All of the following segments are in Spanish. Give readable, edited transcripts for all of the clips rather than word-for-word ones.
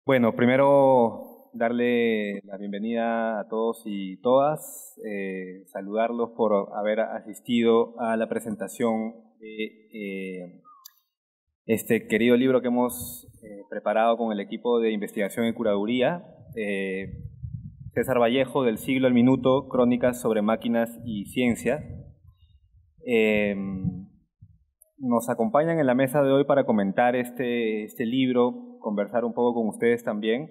Bueno, primero darle la bienvenida a todos y todas, saludarlos por haber asistido a la presentación de este querido libro que hemos preparado con el equipo de investigación y curaduría, César Vallejo, del siglo al minuto, crónicas sobre máquinas y ciencia. Nos acompañan en la mesa de hoy para comentar este libro, conversar un poco con ustedes también,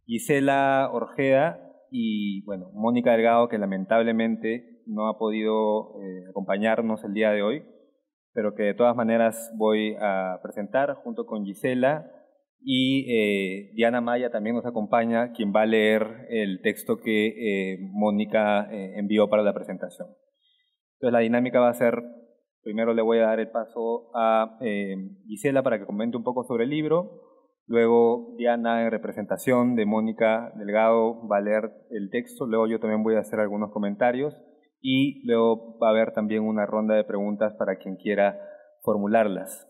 Gisela Orjeda y, bueno, Mónica Delgado, que lamentablemente no ha podido acompañarnos el día de hoy, pero que de todas maneras voy a presentar junto con Gisela, y Diana Maya también nos acompaña, quien va a leer el texto que Mónica envió para la presentación. Entonces la dinámica va a ser: primero le voy a dar el paso a Gisela para que comente un poco sobre el libro. Luego Diana, en representación de Mónica Delgado, va a leer el texto. Luego yo también voy a hacer algunos comentarios. Y luego va a haber también una ronda de preguntas para quien quiera formularlas.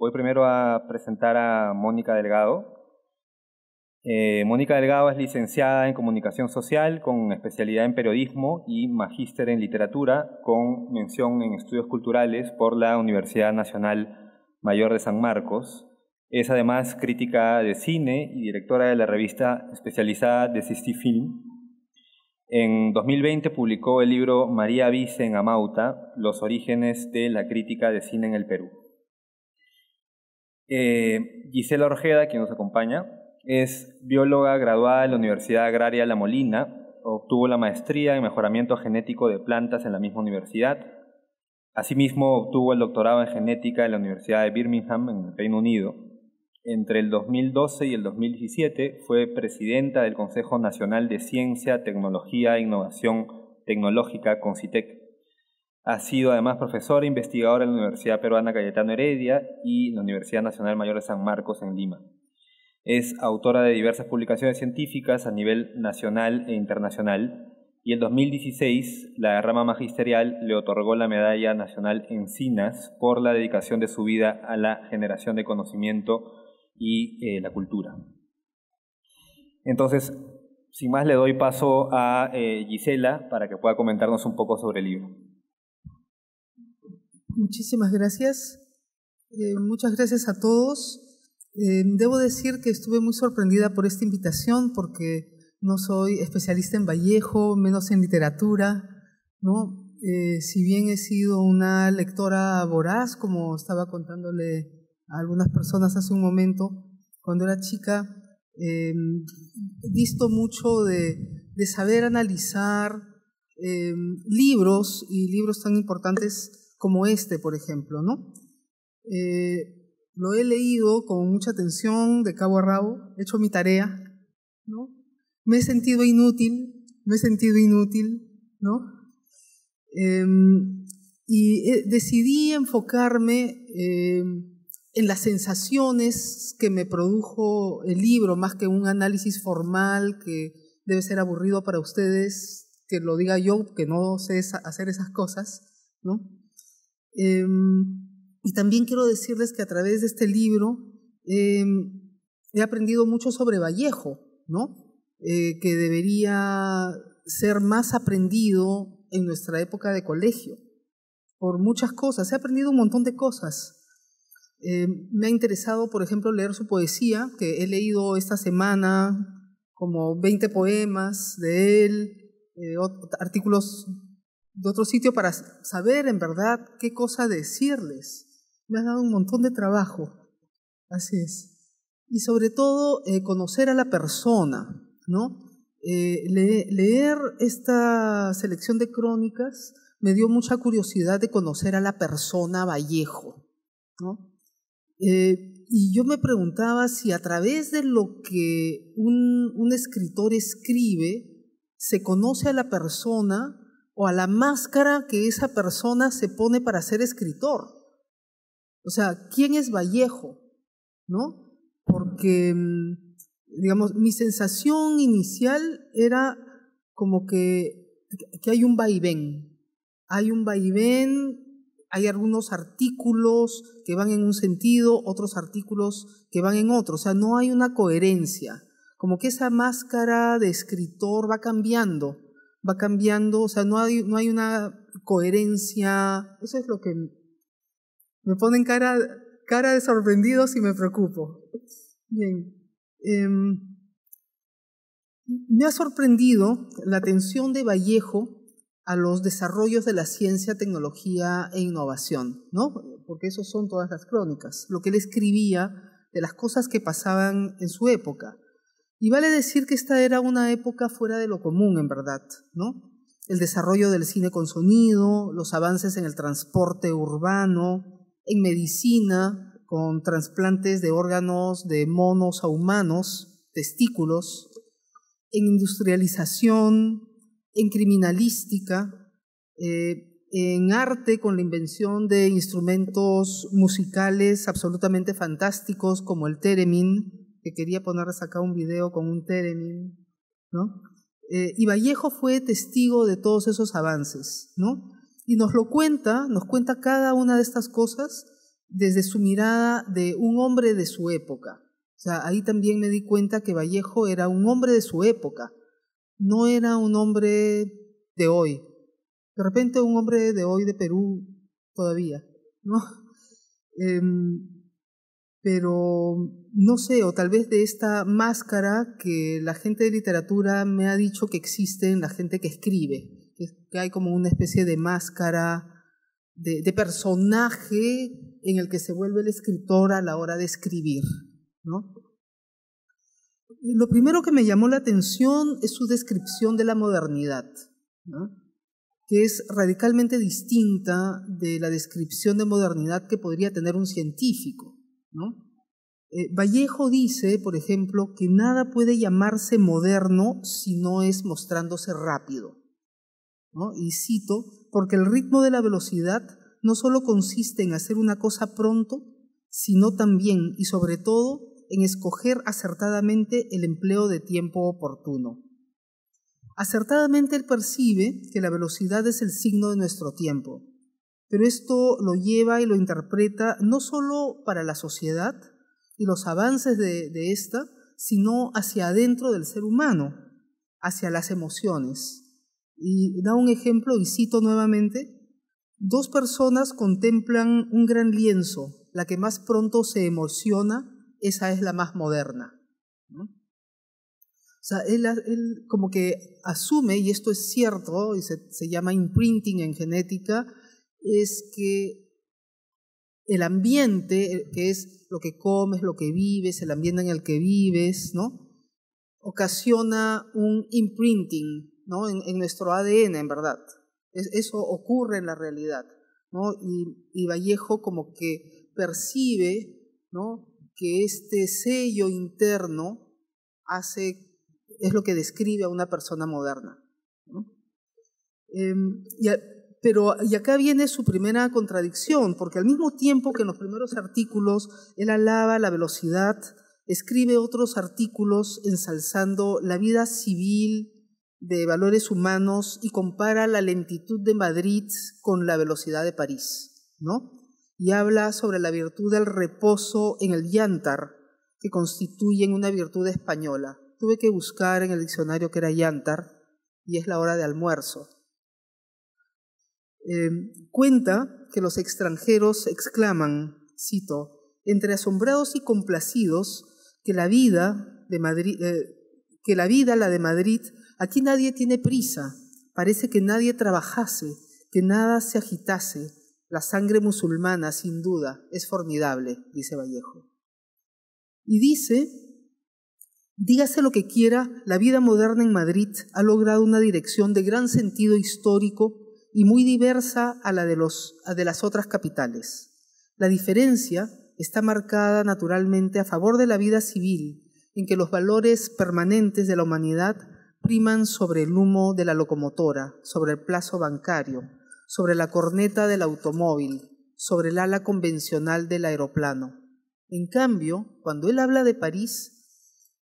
Voy primero a presentar a Mónica Delgado. Mónica Delgado es licenciada en Comunicación Social con especialidad en Periodismo y magíster en Literatura con mención en Estudios Culturales por la Universidad Nacional Mayor de San Marcos. Es además crítica de cine y directora de la revista especializada de Cistifilm. En 2020 publicó el libro María Vice en Amauta, los orígenes de la crítica de cine en el Perú. Gisela Orjeda, quien nos acompaña, es bióloga graduada en la Universidad Agraria La Molina. Obtuvo la maestría en mejoramiento genético de plantas en la misma universidad. Asimismo, obtuvo el doctorado en genética en la Universidad de Birmingham, en el Reino Unido. Entre el 2012 y el 2017 fue presidenta del Consejo Nacional de Ciencia, Tecnología e Innovación Tecnológica, CONCITEC. Ha sido además profesora e investigadora en la Universidad Peruana Cayetano Heredia y la Universidad Nacional Mayor de San Marcos en Lima. Es autora de diversas publicaciones científicas a nivel nacional e internacional, y en 2016 la rama magisterial le otorgó la Medalla Nacional Encinas por la dedicación de su vida a la generación de conocimiento y la cultura. Entonces, sin más, le doy paso a Gisela para que pueda comentarnos un poco sobre el libro. Muchísimas gracias. Muchas gracias a todos. Debo decir que estuve muy sorprendida por esta invitación porque no soy especialista en Vallejo, menos en literatura, ¿no? Si bien he sido una lectora voraz, como estaba contándole a algunas personas hace un momento, cuando era chica, visto mucho de saber analizar libros, y libros tan importantes como este, por ejemplo, ¿no? Lo he leído con mucha atención, de cabo a rabo, he hecho mi tarea, ¿no? Me he sentido inútil, ¿no? Decidí enfocarme en las sensaciones que me produjo el libro, más que un análisis formal que debe ser aburrido para ustedes, que lo diga yo, que no sé hacer esas cosas, ¿no? Y también quiero decirles que a través de este libro he aprendido mucho sobre Vallejo, ¿no? Que debería ser más aprendido en nuestra época de colegio, por muchas cosas. He aprendido un montón de cosas. Me ha interesado, por ejemplo, leer su poesía, que he leído esta semana, como 20 poemas de él, artículos de otro sitio, para saber en verdad qué cosa decirles. Me ha dado un montón de trabajo, así es. Y sobre todo conocer a la persona, ¿no? Leer esta selección de crónicas me dio mucha curiosidad de conocer a la persona Vallejo, ¿no? Y yo me preguntaba si a través de lo que un escritor escribe se conoce a la persona o a la máscara que esa persona se pone para ser escritor. O sea, ¿quién es Vallejo? ¿No? Porque, digamos, mi sensación inicial era como que hay un vaivén. Hay un vaivén hay algunos artículos que van en un sentido, otros artículos que van en otro. O sea, no hay una coherencia. Como que esa máscara de escritor va cambiando, o sea, no hay una coherencia. Eso es lo que me pone en cara de sorprendido si me preocupo. Bien. Me ha sorprendido la atención de Vallejo a los desarrollos de la ciencia, tecnología e innovación, ¿no? Porque esos son todas las crónicas, lo que él escribía de las cosas que pasaban en su época. Y vale decir que esta era una época fuera de lo común, en verdad, ¿no? El desarrollo del cine con sonido, los avances en el transporte urbano, en medicina, con trasplantes de órganos de monos a humanos, testículos, en industrialización, en criminalística, en arte con la invención de instrumentos musicales absolutamente fantásticos como el theremin, que quería ponerles acá un video con un theremin, ¿no? Y Vallejo fue testigo de todos esos avances, ¿no? Y nos cuenta cada una de estas cosas desde su mirada de un hombre de su época. O sea, ahí también me di cuenta que Vallejo era un hombre de su época, no era un hombre de hoy. De repente un hombre de hoy de Perú todavía, ¿no? Pero no sé, o tal vez de esta máscara que la gente de literatura me ha dicho que existe en la gente que escribe, que hay como una especie de máscara, de personaje en el que se vuelve el escritor a la hora de escribir, ¿no? Lo primero que me llamó la atención es su descripción de la modernidad, ¿no? Que es radicalmente distinta de la descripción de modernidad que podría tener un científico, ¿no? Vallejo dice, por ejemplo, que nada puede llamarse moderno si no es mostrándose rápido, ¿no? Y cito, porque el ritmo de la velocidad no solo consiste en hacer una cosa pronto, sino también y sobre todo en escoger acertadamente el empleo de tiempo oportuno. Acertadamente él percibe que la velocidad es el signo de nuestro tiempo, pero esto lo lleva y lo interpreta no solo para la sociedad y los avances de esta, sino hacia adentro del ser humano, hacia las emociones. Y da un ejemplo, y cito nuevamente, 2 personas contemplan un gran lienzo, la que más pronto se emociona, esa es la más moderna, ¿no? O sea, él como que asume, y esto es cierto, y se llama imprinting en genética, es que el ambiente, que es lo que comes, lo que vives, el ambiente en el que vives, ¿no? Ocasiona un imprinting, ¿no? En nuestro ADN, en verdad. Eso ocurre en la realidad, ¿no? Y Vallejo como que percibe, ¿no?, que este sello interno es lo que describe a una persona moderna, ¿no? Y acá viene su primera contradicción, porque al mismo tiempo que en los primeros artículos él alaba la velocidad, escribe otros artículos ensalzando la vida civil de valores humanos y compara la lentitud de Madrid con la velocidad de París, ¿no? Y habla sobre la virtud del reposo en el llantar, que constituyen una virtud española. Tuve que buscar en el diccionario que era llantar, y es la hora de almuerzo. Cuenta que los extranjeros exclaman, cito, entre asombrados y complacidos, que la vida, la de Madrid, aquí nadie tiene prisa, parece que nadie trabajase, que nada se agitase. La sangre musulmana, sin duda, es formidable, dice Vallejo. Y dice, dígase lo que quiera, la vida moderna en Madrid ha logrado una dirección de gran sentido histórico y muy diversa a la de las otras capitales. La diferencia está marcada naturalmente a favor de la vida civil, en que los valores permanentes de la humanidad priman sobre el humo de la locomotora, sobre el plazo bancario, sobre la corneta del automóvil, sobre el ala convencional del aeroplano. En cambio, cuando él habla de París,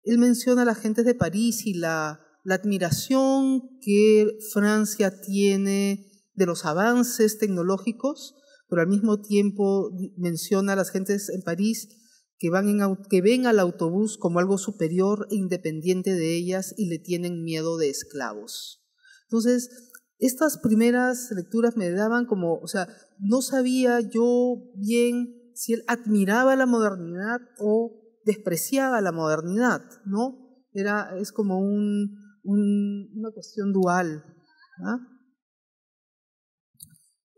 él menciona a la gente de París y la admiración que Francia tiene de los avances tecnológicos, pero al mismo tiempo menciona a las gentes en París que ven al autobús como algo superior e independiente de ellas y le tienen miedo de esclavos. Entonces, estas primeras lecturas me daban como, o sea, no sabía yo bien si él admiraba la modernidad o despreciaba la modernidad, ¿no? Es como una cuestión dual, ¿ah?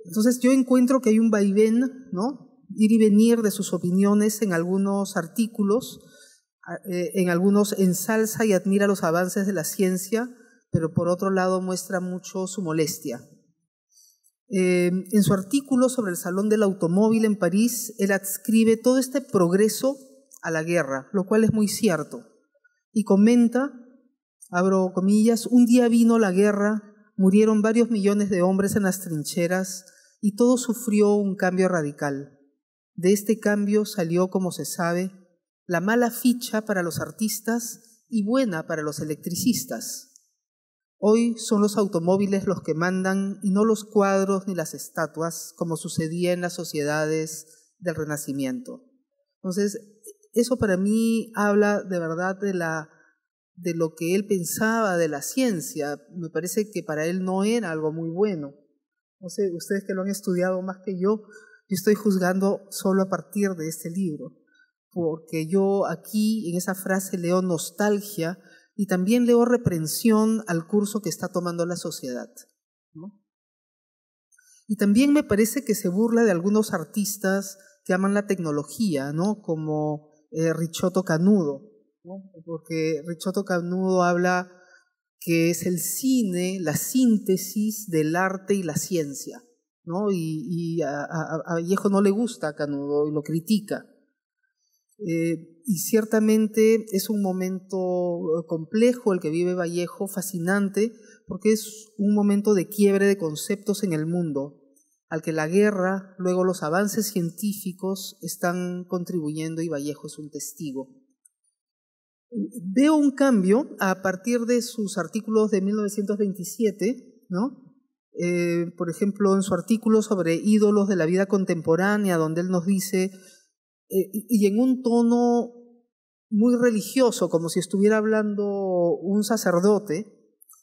Entonces yo encuentro que hay un vaivén, ¿no? Ir y venir de sus opiniones en algunos artículos, en algunos ensalza y admira los avances de la ciencia, pero por otro lado muestra mucho su molestia. En su artículo sobre el Salón del Automóvil en París, él adscribe todo este progreso a la guerra, lo cual es muy cierto. Y comenta, abro comillas, un día vino la guerra, murieron varios millones de hombres en las trincheras y todo sufrió un cambio radical. De este cambio salió, como se sabe, la mala ficha para los artistas y buena para los electricistas. Hoy son los automóviles los que mandan y no los cuadros ni las estatuas, como sucedía en las sociedades del Renacimiento. Entonces, eso para mí habla de verdad de lo que él pensaba de la ciencia. Me parece que para él no era algo muy bueno. No sé, ustedes que lo han estudiado más que yo estoy juzgando solo a partir de este libro, porque yo aquí en esa frase leo nostalgia y también leo reprensión al curso que está tomando la sociedad, ¿no? Y también me parece que se burla de algunos artistas que aman la tecnología, ¿no? Como Ricciotto Canudo, ¿no? Porque Ricciotto Canudo habla que es el cine, la síntesis del arte y la ciencia, ¿no? Y a Vallejo no le gusta a Canudo y lo critica. Y ciertamente es un momento complejo el que vive Vallejo, fascinante, porque es un momento de quiebre de conceptos en el mundo, al que la guerra, luego los avances científicos están contribuyendo y Vallejo es un testigo. Veo un cambio a partir de sus artículos de 1927, ¿no? Por ejemplo, en su artículo sobre ídolos de la vida contemporánea, donde él nos dice, y en un tono muy religioso, como si estuviera hablando un sacerdote,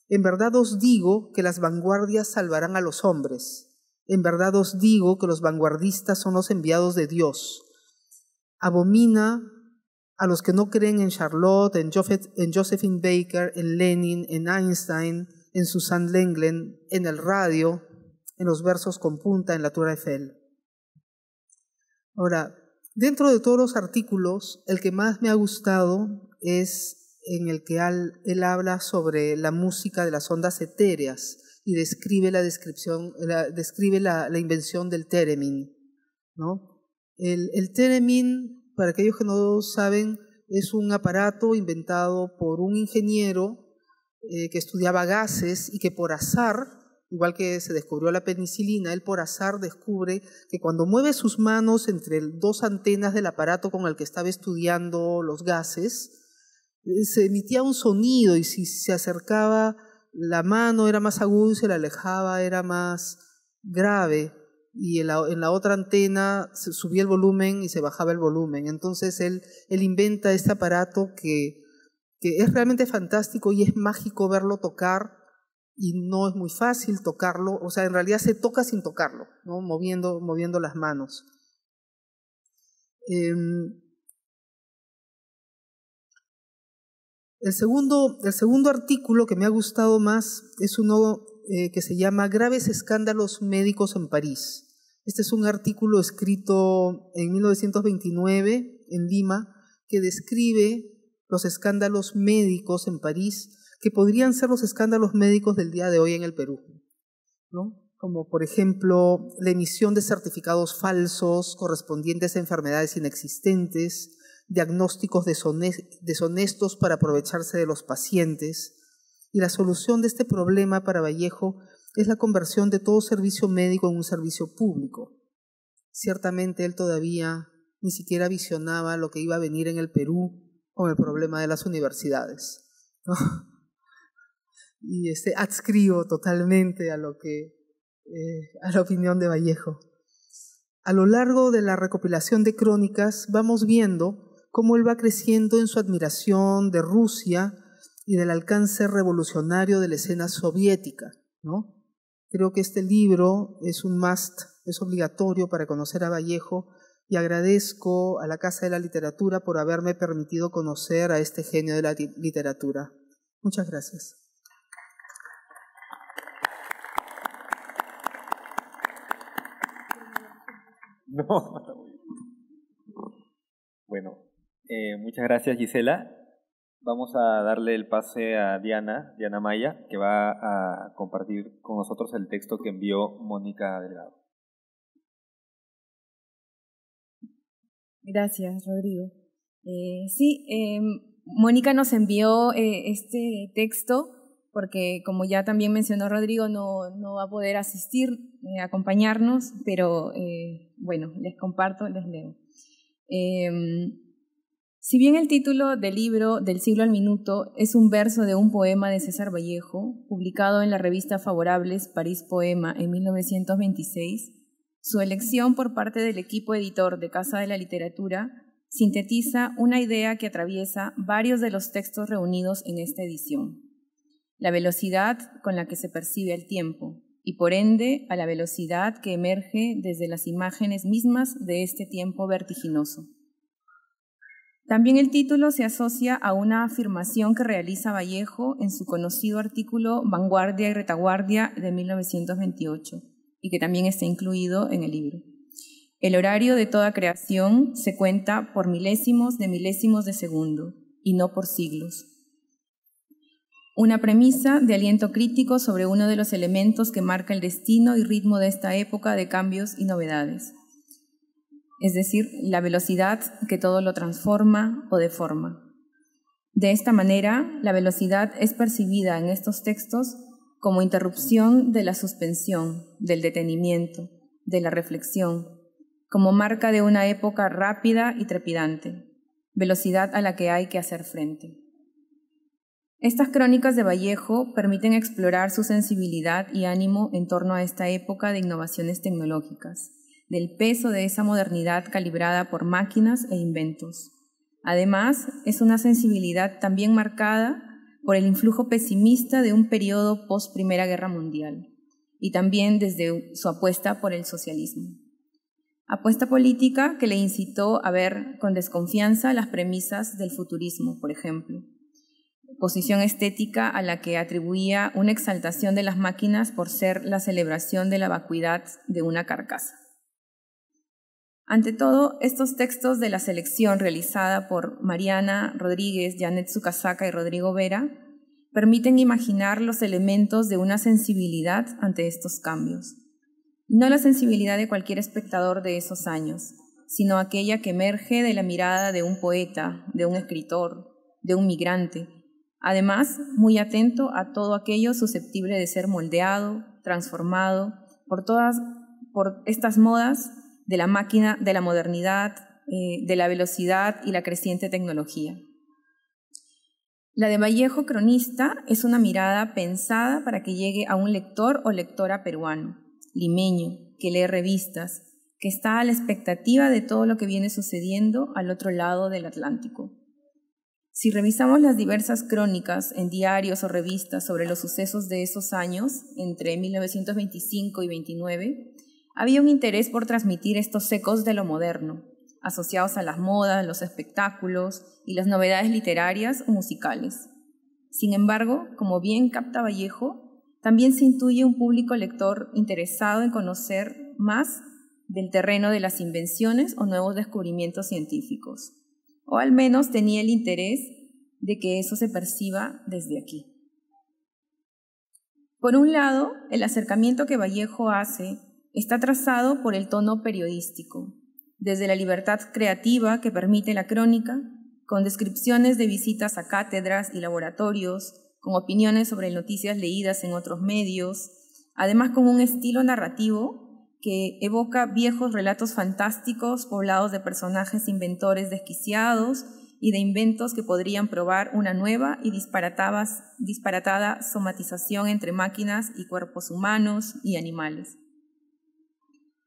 en verdad os digo que las vanguardias salvarán a los hombres. En verdad os digo que los vanguardistas son los enviados de Dios. Abomina a los que no creen en Charlotte, en Josephine Baker, en Lenin, en Einstein, en Susan Lenglen, en el radio, en los versos con punta, en la Tour Eiffel. Ahora, dentro de todos los artículos, el que más me ha gustado es en el que él habla sobre la música de las ondas etéreas y describe la invención del theremin, ¿no? El theremin, para aquellos que no saben, es un aparato inventado por un ingeniero que estudiaba gases y que por azar, igual que se descubrió la penicilina, él por azar descubre que cuando mueve sus manos entre dos antenas del aparato con el que estaba estudiando los gases, se emitía un sonido y si se acercaba la mano era más agudo y se la alejaba era más grave. Y en la otra antena se subía el volumen y se bajaba el volumen. Entonces él inventa este aparato que es realmente fantástico y es mágico verlo tocar y no es muy fácil tocarlo, o sea, en realidad se toca sin tocarlo, ¿no? Moviendo las manos. El segundo artículo que me ha gustado más es uno que se llama Graves escándalos médicos en París. Este es un artículo escrito en 1929 en Lima que describe los escándalos médicos en París, que podrían ser los escándalos médicos del día de hoy en el Perú, ¿no? Como por ejemplo la emisión de certificados falsos correspondientes a enfermedades inexistentes, diagnósticos deshonestos para aprovecharse de los pacientes. Y la solución de este problema para Vallejo es la conversión de todo servicio médico en un servicio público. Ciertamente él todavía ni siquiera visionaba lo que iba a venir en el Perú con el problema de las universidades, ¿no? Y adscribo totalmente a la opinión de Vallejo. A lo largo de la recopilación de crónicas vamos viendo cómo él va creciendo en su admiración de Rusia y del alcance revolucionario de la escena soviética, ¿no? Creo que este libro es un must, es obligatorio para conocer a Vallejo, y agradezco a la Casa de la Literatura por haberme permitido conocer a este genio de la literatura. Muchas gracias. No. Bueno, muchas gracias, Gisela. Vamos a darle el pase a Diana Maya, que va a compartir con nosotros el texto que envió Mónica Delgado. Gracias, Rodrigo. Mónica nos envió este texto porque, como ya también mencionó Rodrigo, no va a poder asistir, acompañarnos, pero bueno, les comparto, les leo. Si bien el título del libro Del siglo al minuto es un verso de un poema de César Vallejo, publicado en la revista Favorables París Poema en 1926, su elección por parte del equipo editor de Casa de la Literatura sintetiza una idea que atraviesa varios de los textos reunidos en esta edición: la velocidad con la que se percibe el tiempo, y por ende a la velocidad que emerge desde las imágenes mismas de este tiempo vertiginoso. También el título se asocia a una afirmación que realiza Vallejo en su conocido artículo Vanguardia y Retaguardia de 1928, y que también está incluido en el libro. El horario de toda creación se cuenta por milésimos de segundo, y no por siglos. Una premisa de aliento crítico sobre uno de los elementos que marca el destino y ritmo de esta época de cambios y novedades, es decir, la velocidad que todo lo transforma o deforma. De esta manera, la velocidad es percibida en estos textos como interrupción de la suspensión, del detenimiento, de la reflexión, como marca de una época rápida y trepidante, velocidad a la que hay que hacer frente. Estas crónicas de Vallejo permiten explorar su sensibilidad y ánimo en torno a esta época de innovaciones tecnológicas, del peso de esa modernidad calibrada por máquinas e inventos. Además, es una sensibilidad también marcada por el influjo pesimista de un periodo post-Primera Guerra Mundial, y también desde su apuesta por el socialismo. Apuesta política que le incitó a ver con desconfianza las premisas del futurismo, por ejemplo. Posición estética a la que atribuía una exaltación de las máquinas por ser la celebración de la vacuidad de una carcasa. Ante todo, estos textos de la selección realizada por Mariana Rodríguez, Janet Tsukasaka y Rodrigo Vera permiten imaginar los elementos de una sensibilidad ante estos cambios. No la sensibilidad de cualquier espectador de esos años, sino aquella que emerge de la mirada de un poeta, de un escritor, de un migrante, además muy atento a todo aquello susceptible de ser moldeado, transformado por estas modas de la máquina, de la modernidad, de la velocidad y la creciente tecnología. La de Vallejo cronista es una mirada pensada para que llegue a un lector o lectora peruano, limeño, que lee revistas, que está a la expectativa de todo lo que viene sucediendo al otro lado del Atlántico. Si revisamos las diversas crónicas en diarios o revistas sobre los sucesos de esos años, entre 1925 y 29, había un interés por transmitir estos ecos de lo moderno, asociados a las modas, los espectáculos y las novedades literarias o musicales. Sin embargo, como bien capta Vallejo, también se intuye un público lector interesado en conocer más del terreno de las invenciones o nuevos descubrimientos científicos, o al menos tenía el interés de que eso se perciba desde aquí. Por un lado, el acercamiento que Vallejo hace está trazado por el tono periodístico, desde la libertad creativa que permite la crónica, con descripciones de visitas a cátedras y laboratorios, con opiniones sobre noticias leídas en otros medios, además con un estilo narrativo que evoca viejos relatos fantásticos poblados de personajes inventores desquiciados y de inventos que podrían probar una nueva y disparatada somatización entre máquinas y cuerpos humanos y animales.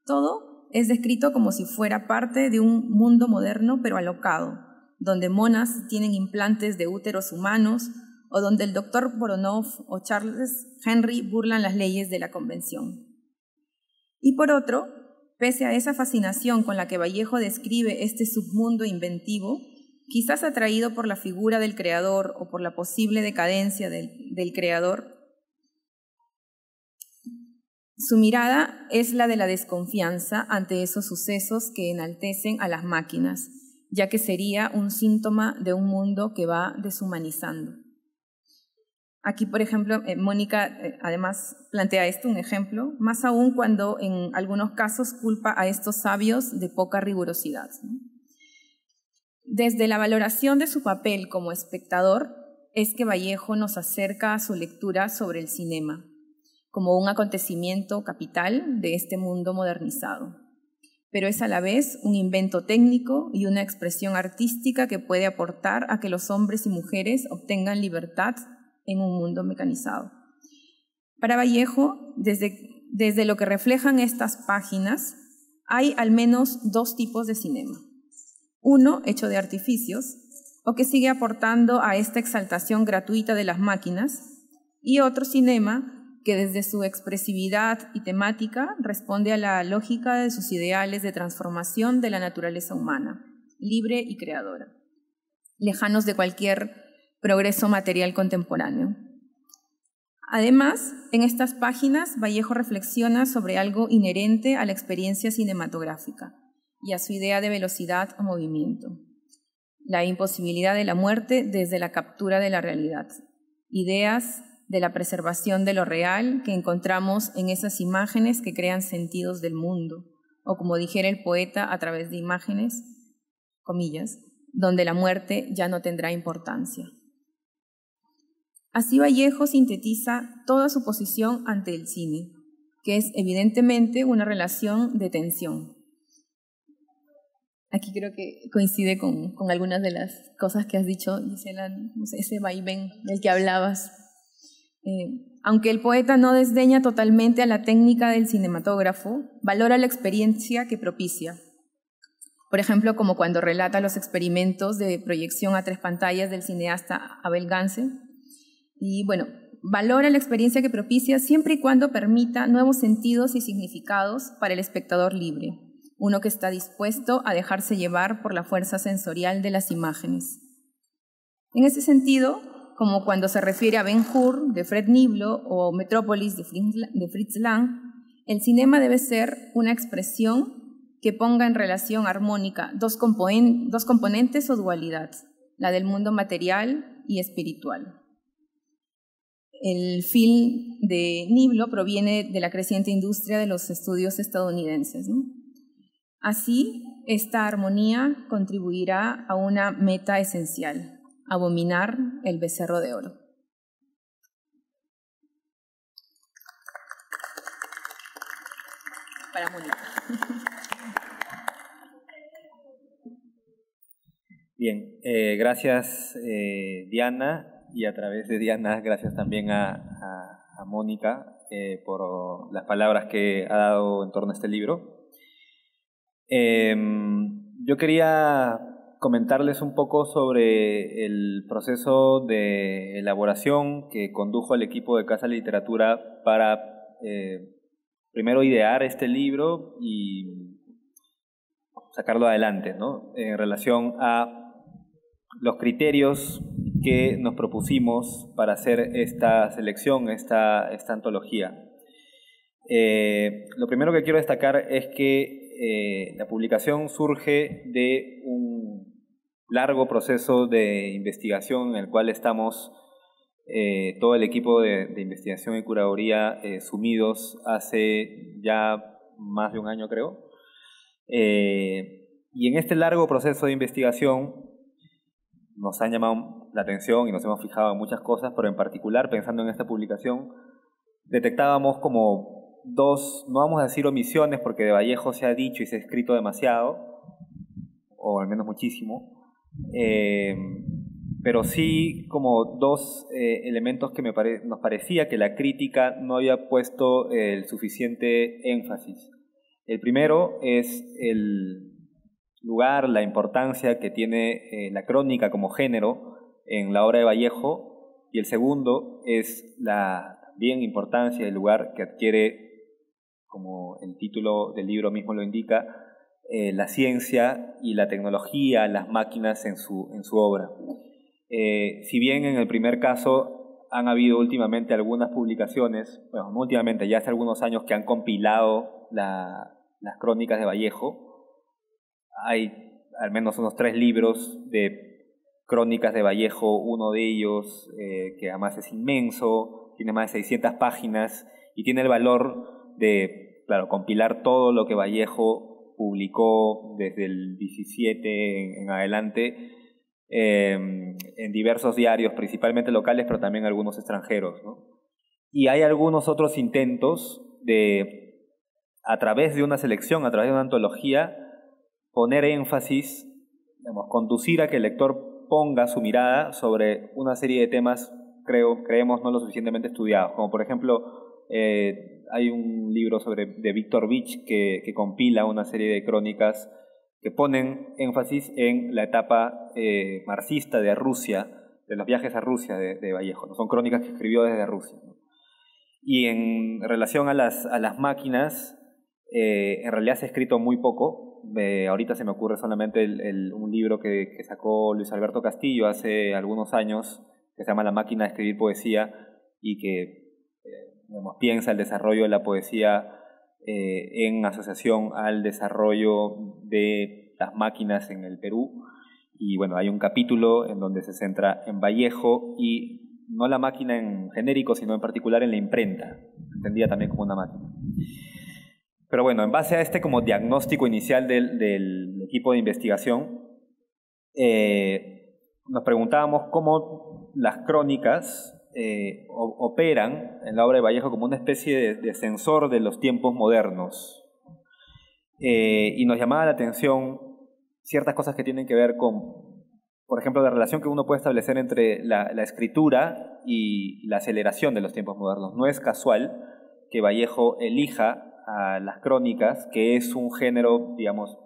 Todo es descrito como si fuera parte de un mundo moderno pero alocado, donde monas tienen implantes de úteros humanos o donde el doctor Voronov o Charles Henry burlan las leyes de la convención. Y por otro, pese a esa fascinación con la que Vallejo describe este submundo inventivo, quizás atraído por la figura del creador o por la posible decadencia del creador, su mirada es la de la desconfianza ante esos sucesos que enaltecen a las máquinas, ya que sería un síntoma de un mundo que va deshumanizando. Aquí, por ejemplo, Mónica además plantea esto, un ejemplo, más aún cuando en algunos casos culpa a estos sabios de poca rigurosidad. Desde la valoración de su papel como espectador, es que Vallejo nos acerca a su lectura sobre el cinema, como un acontecimiento capital de este mundo modernizado. Pero es a la vez un invento técnico y una expresión artística que puede aportar a que los hombres y mujeres obtengan libertad en un mundo mecanizado. Para Vallejo, desde lo que reflejan estas páginas, hay al menos dos tipos de cinema. Uno, hecho de artificios, o que sigue aportando a esta exaltación gratuita de las máquinas, y otro cinema que desde su expresividad y temática responde a la lógica de sus ideales de transformación de la naturaleza humana, libre y creadora, lejanos de cualquier progreso material contemporáneo. Además, en estas páginas, Vallejo reflexiona sobre algo inherente a la experiencia cinematográfica y a su idea de velocidad o movimiento, la imposibilidad de la muerte desde la captura de la realidad, ideas de la preservación de lo real que encontramos en esas imágenes que crean sentidos del mundo, o como dijera el poeta, a través de imágenes, comillas, donde la muerte ya no tendrá importancia. Así Vallejo sintetiza toda su posición ante el cine, que es evidentemente una relación de tensión. Aquí creo que coincide con algunas de las cosas que has dicho, Gisela, no sé, ese vaivén del que hablabas. Aunque el poeta no desdeña totalmente a la técnica del cinematógrafo, valora la experiencia que propicia. Por ejemplo, como cuando relata los experimentos de proyección a 3 pantallas del cineasta Abel Gance. Y bueno, valora la experiencia que propicia siempre y cuando permita nuevos sentidos y significados para el espectador libre, uno que está dispuesto a dejarse llevar por la fuerza sensorial de las imágenes. En ese sentido, como cuando se refiere a Ben-Hur de Fred Niblo o Metrópolis de Fritz Lang, el cinema debe ser una expresión que ponga en relación armónica dos componentes o dualidad, la del mundo material y espiritual. El film de Niblo proviene de la creciente industria de los estudios estadounidenses, ¿no? Así, esta armonía contribuirá a una meta esencial: abominar el becerro de oro. Para Mónica. Bien, gracias Diana, y a través de Diana gracias también a Mónica por las palabras que ha dado en torno a este libro. Yo quería comentarles un poco sobre el proceso de elaboración que condujo al equipo de Casa Literatura para primero idear este libro y sacarlo adelante, ¿no? En relación a los criterios que nos propusimos para hacer esta selección, esta antología. Lo primero que quiero destacar es que la publicación surge de un largo proceso de investigación en el cual estamos todo el equipo de investigación y curaduría sumidos hace ya más de un año, creo. Y en este largo proceso de investigación nos han llamado la atención y nos hemos fijado en muchas cosas, pero en particular, pensando en esta publicación, detectábamos como dos, no vamos a decir omisiones, porque de Vallejo se ha dicho y se ha escrito demasiado, o al menos muchísimo, pero sí como dos elementos que nos parecía que la crítica no había puesto el suficiente énfasis. El primero es el lugar, la importancia que tiene la crónica como género en la obra de Vallejo, y el segundo es la también importancia del lugar que adquiere, como el título del libro mismo lo indica, la ciencia y la tecnología, las máquinas en su obra. Si bien en el primer caso han habido últimamente algunas publicaciones, bueno, no últimamente, ya hace algunos años, que han compilado las crónicas de Vallejo, hay al menos unos 3 libros de crónicas de Vallejo, uno de ellos que además es inmenso, tiene más de 600 páginas y tiene el valor de, claro, compilar todo lo que Vallejo publicó desde el 17 en adelante, en diversos diarios, principalmente locales, pero también algunos extranjeros, ¿no? Y hay algunos otros intentos de, a través de una selección, a través de una antología, poner énfasis, digamos, conducir a que el lector ponga su mirada sobre una serie de temas, creemos, no lo suficientemente estudiados, como por ejemplo, hay un libro de Víctor Vich que compila una serie de crónicas que ponen énfasis en la etapa marxista de Rusia, de los viajes a Rusia de Vallejo, ¿no? Son crónicas que escribió desde Rusia, ¿no? Y en relación a las máquinas, en realidad se ha escrito muy poco. Ahorita se me ocurre solamente un libro que sacó Luis Alberto Castillo hace algunos años, que se llama La máquina de escribir poesía, y que digamos, piensa el desarrollo de la poesía en asociación al desarrollo de las máquinas en el Perú. Y bueno, hay un capítulo en donde se centra en Vallejo, y no la máquina en genérico, sino en particular en la imprenta, entendida también como una máquina. Pero bueno, en base a este como diagnóstico inicial del equipo de investigación, nos preguntábamos cómo las crónicas operan en la obra de Vallejo como una especie de sensor de los tiempos modernos. Y nos llamaba la atención ciertas cosas que tienen que ver con, por ejemplo, la relación que uno puede establecer entre la escritura y la aceleración de los tiempos modernos. No es casual que Vallejo elija a las crónicas, que es un género, digamos,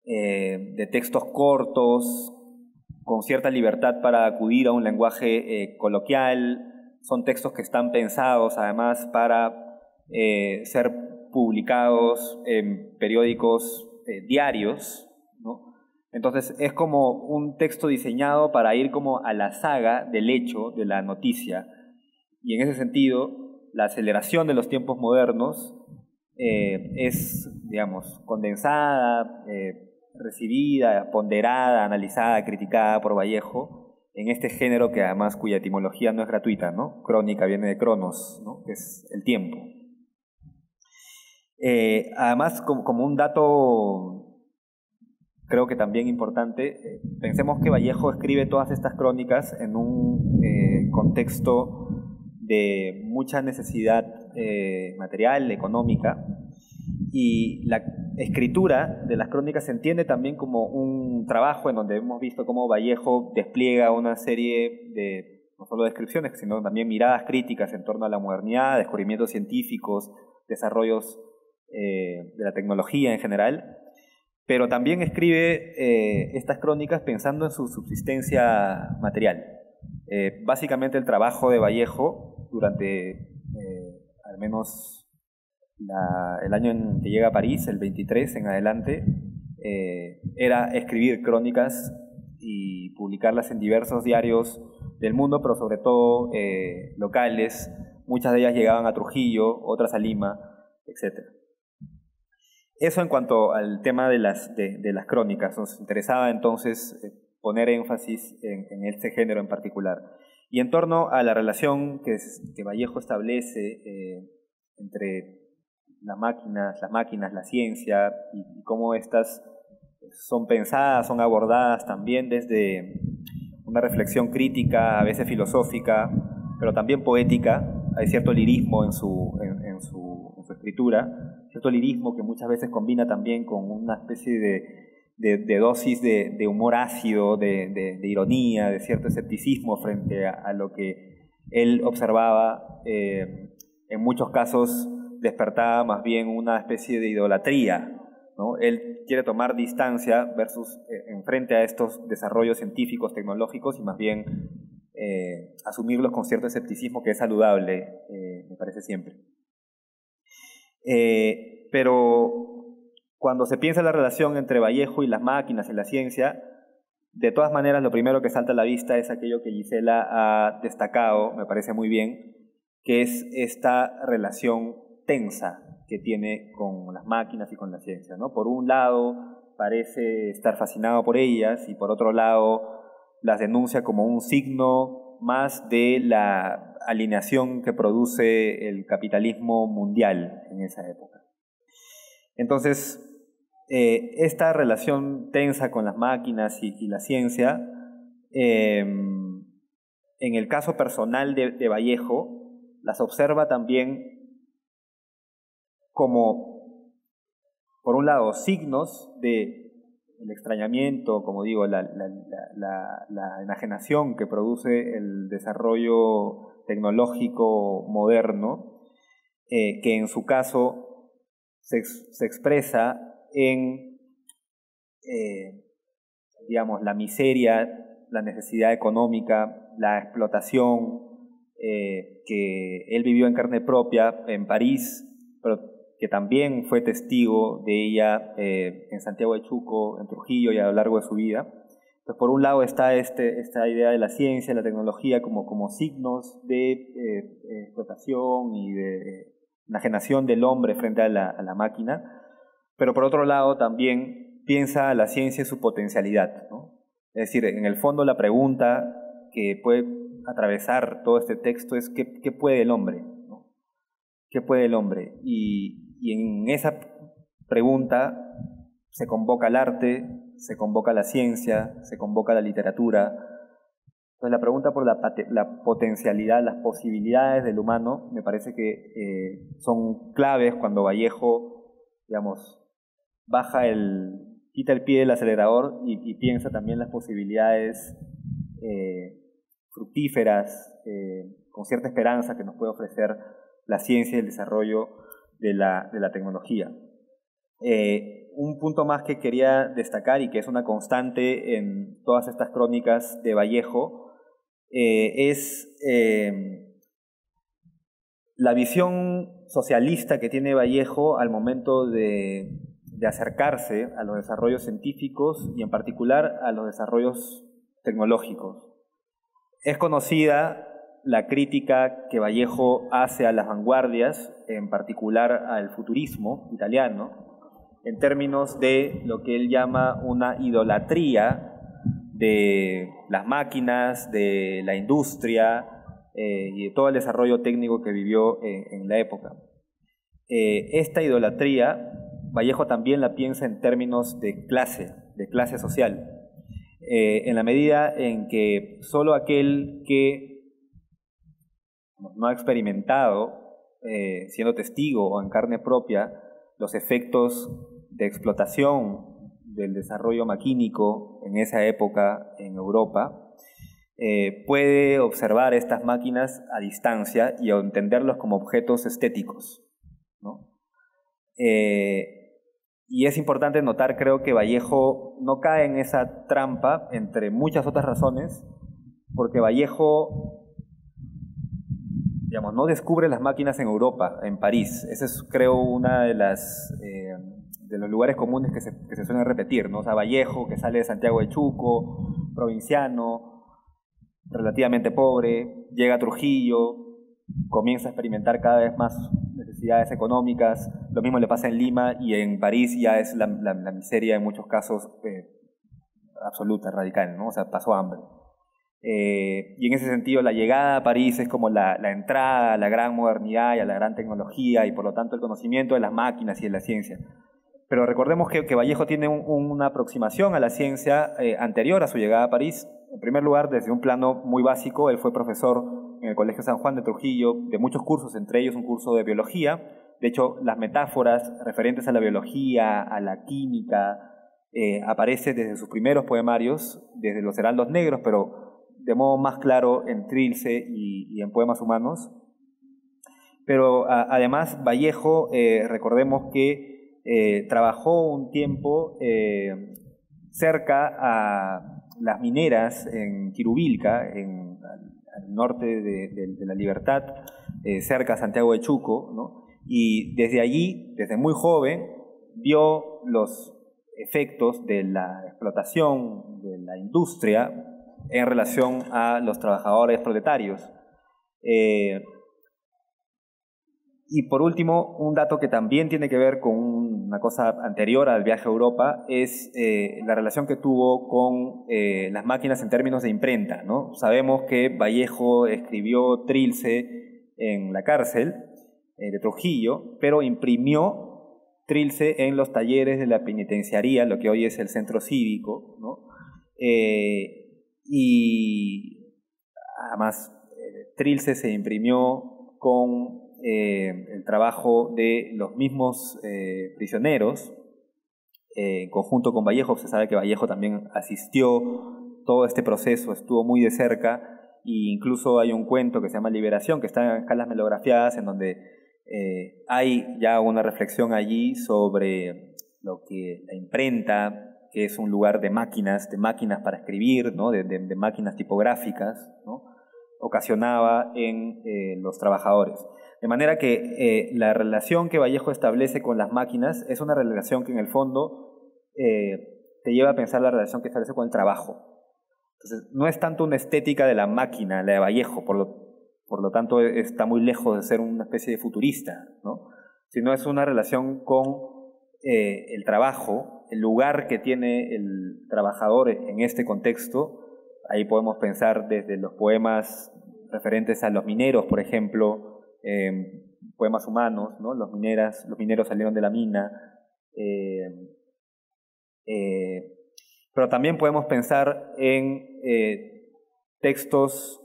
de textos cortos, con cierta libertad para acudir a un lenguaje coloquial. Son textos que están pensados además para ser publicados en periódicos diarios, ¿no? Entonces es como un texto diseñado para ir como a la saga del hecho, de la noticia, y en ese sentido la aceleración de los tiempos modernos es, digamos, condensada, recibida, ponderada, analizada, criticada por Vallejo en este género que además cuya etimología no es gratuita, ¿no? Crónica viene de cronos, ¿no? Que es el tiempo. Además, como un dato creo que también importante, pensemos que Vallejo escribe todas estas crónicas en un contexto de mucha necesidad material, económica, y la escritura de las crónicas se entiende también como un trabajo en donde hemos visto cómo Vallejo despliega una serie de, no solo descripciones, sino también miradas críticas en torno a la modernidad, descubrimientos científicos, desarrollos de la tecnología en general, pero también escribe estas crónicas pensando en su subsistencia material. Básicamente el trabajo de Vallejo durante al menos el año en que llega a París, el 23 en adelante, era escribir crónicas y publicarlas en diversos diarios del mundo, pero sobre todo locales. Muchas de ellas llegaban a Trujillo, otras a Lima, etc. Eso en cuanto al tema de las crónicas. Nos interesaba entonces poner énfasis en este género en particular. Y en torno a la relación que Vallejo establece entre las máquinas, la ciencia, y cómo estas son pensadas, son abordadas también desde una reflexión crítica, a veces filosófica, pero también poética. Hay cierto lirismo en su escritura, cierto lirismo que muchas veces combina también con una especie de dosis de humor ácido, de ironía, de cierto escepticismo frente a lo que él observaba, en muchos casos despertaba más bien una especie de idolatría, ¿no? Él quiere tomar distancia frente a estos desarrollos científicos, tecnológicos, y más bien asumirlos con cierto escepticismo que es saludable, me parece siempre. Pero cuando se piensa en la relación entre Vallejo y las máquinas y la ciencia, de todas maneras lo primero que salta a la vista es aquello que Gisela ha destacado, me parece muy bien, que es esta relación tensa que tiene con las máquinas y con la ciencia, ¿no? Por un lado parece estar fascinado por ellas y por otro lado las denuncia como un signo más de la alineación que produce el capitalismo mundial en esa época. Entonces, esta relación tensa con las máquinas y la ciencia, en el caso personal de Vallejo, las observa también como, por un lado, signos de el extrañamiento, como digo, la enajenación que produce el desarrollo tecnológico moderno, que en su caso se expresa en, digamos, la miseria, la necesidad económica, la explotación que él vivió en carne propia en París, pero que también fue testigo de ella en Santiago de Chuco, en Trujillo y a lo largo de su vida. Entonces, por un lado está esta idea de la ciencia, la tecnología como signos de explotación y de enajenación del hombre frente a la máquina, pero por otro lado también piensa a la ciencia en su potencialidad, ¿no? Es decir, en el fondo la pregunta que puede atravesar todo este texto es ¿qué puede el hombre? ¿No? ¿Qué puede el hombre? Y en esa pregunta se convoca el arte, se convoca la ciencia, se convoca la literatura. Entonces la pregunta por la potencialidad, las posibilidades del humano, me parece que son claves cuando Vallejo, digamos, quita el pie del acelerador y piensa también las posibilidades fructíferas, con cierta esperanza que nos puede ofrecer la ciencia y el desarrollo de la tecnología. Un punto más que quería destacar y que es una constante en todas estas crónicas de Vallejo es la visión socialista que tiene Vallejo al momento de acercarse a los desarrollos científicos y en particular a los desarrollos tecnológicos. Es conocida la crítica que Vallejo hace a las vanguardias, en particular al futurismo italiano, en términos de lo que él llama una idolatría de las máquinas, de la industria y de todo el desarrollo técnico que vivió en la época. Esta idolatría, Vallejo también la piensa en términos de clase social, en la medida en que solo aquel que no ha experimentado, siendo testigo o en carne propia, los efectos de explotación del desarrollo maquínico en esa época en Europa, puede observar estas máquinas a distancia y entenderlos como objetos estéticos, ¿no? Y es importante notar, creo, que Vallejo no cae en esa trampa, entre muchas otras razones, porque Vallejo, digamos, no descubre las máquinas en Europa, en París. Ese es, creo, una de los lugares comunes que se suelen repetir, ¿no? O sea, Vallejo, que sale de Santiago de Chuco, provinciano, relativamente pobre, llega a Trujillo, comienza a experimentar cada vez más necesidades económicas. Lo mismo le pasa en Lima, y en París ya es la miseria en muchos casos absoluta, radical, ¿no? O sea, pasó hambre. Y en ese sentido la llegada a París es como la entrada a la gran modernidad y a la gran tecnología, y por lo tanto el conocimiento de las máquinas y de la ciencia. Pero recordemos que Vallejo tiene una aproximación a la ciencia anterior a su llegada a París. En primer lugar, desde un plano muy básico, él fue profesor en el Colegio San Juan de Trujillo de muchos cursos, entre ellos un curso de biología. De hecho, las metáforas referentes a la biología, a la química, aparecen desde sus primeros poemarios, desde Los Heraldos Negros, pero de modo más claro en Trilce y en Poemas Humanos. pero además Vallejo, recordemos que trabajó un tiempo cerca a las mineras en Quirubilca, al norte de la Libertad, cerca a Santiago de Chuco, ¿no? Y desde allí, desde muy joven, vio los efectos de la explotación de la industria en relación a los trabajadores proletarios. Y por último, un dato que también tiene que ver con una cosa anterior al viaje a Europa es la relación que tuvo con las máquinas en términos de imprenta, ¿no? Sabemos que Vallejo escribió Trilce en la cárcel de Trujillo, pero imprimió Trilce en los talleres de la penitenciaría, lo que hoy es el centro cívico, ¿no? Y además Trilce se imprimió con el trabajo de los mismos prisioneros, en conjunto con Vallejo. Se sabe que Vallejo también asistió todo este proceso, estuvo muy de cerca, e incluso hay un cuento que se llama Liberación, que está en escalas melografiadas, en donde hay ya una reflexión allí sobre lo que la imprenta, que es un lugar de máquinas para escribir, ¿no? de máquinas tipográficas, ¿no? Ocasionaba en los trabajadores. De manera que la relación que Vallejo establece con las máquinas es una relación que en el fondo te lleva a pensar la relación que establece con el trabajo. Entonces, no es tanto una estética de la máquina, la de Vallejo, por lo tanto está muy lejos de ser una especie de futurista, ¿no? Sino es una relación con el trabajo, el lugar que tiene el trabajador en este contexto. Ahí podemos pensar desde los poemas referentes a los mineros, por ejemplo, poemas humanos, ¿no? Los mineros salieron de la mina, pero también podemos pensar en textos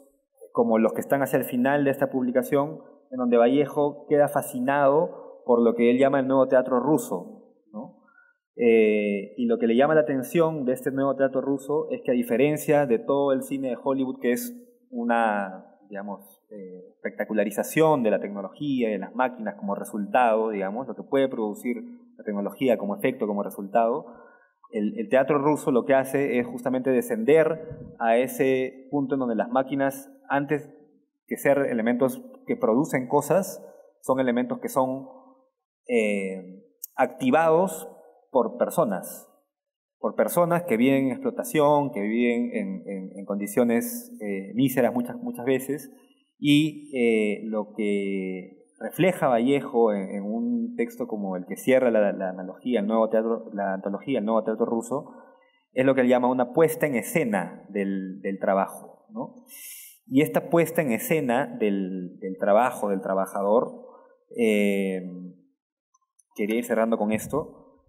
como los que están hacia el final de esta publicación, en donde Vallejo queda fascinado por lo que él llama el nuevo teatro ruso, ¿no? Y lo que le llama la atención de este nuevo teatro ruso es que, a diferencia de todo el cine de Hollywood, que es una, digamos, espectacularización de la tecnología y de las máquinas como resultado, digamos, lo que puede producir la tecnología como efecto, como resultado, el teatro ruso lo que hace es justamente descender a ese punto en donde las máquinas, antes que ser elementos que producen cosas, son elementos que son activados por personas que viven en explotación, que viven en condiciones míseras muchas veces, y lo que refleja Vallejo en un texto como el que cierra la antología, el nuevo teatro ruso, es lo que él llama una puesta en escena del trabajo, ¿no? Y esta puesta en escena del trabajo, del trabajador, quería ir cerrando con esto,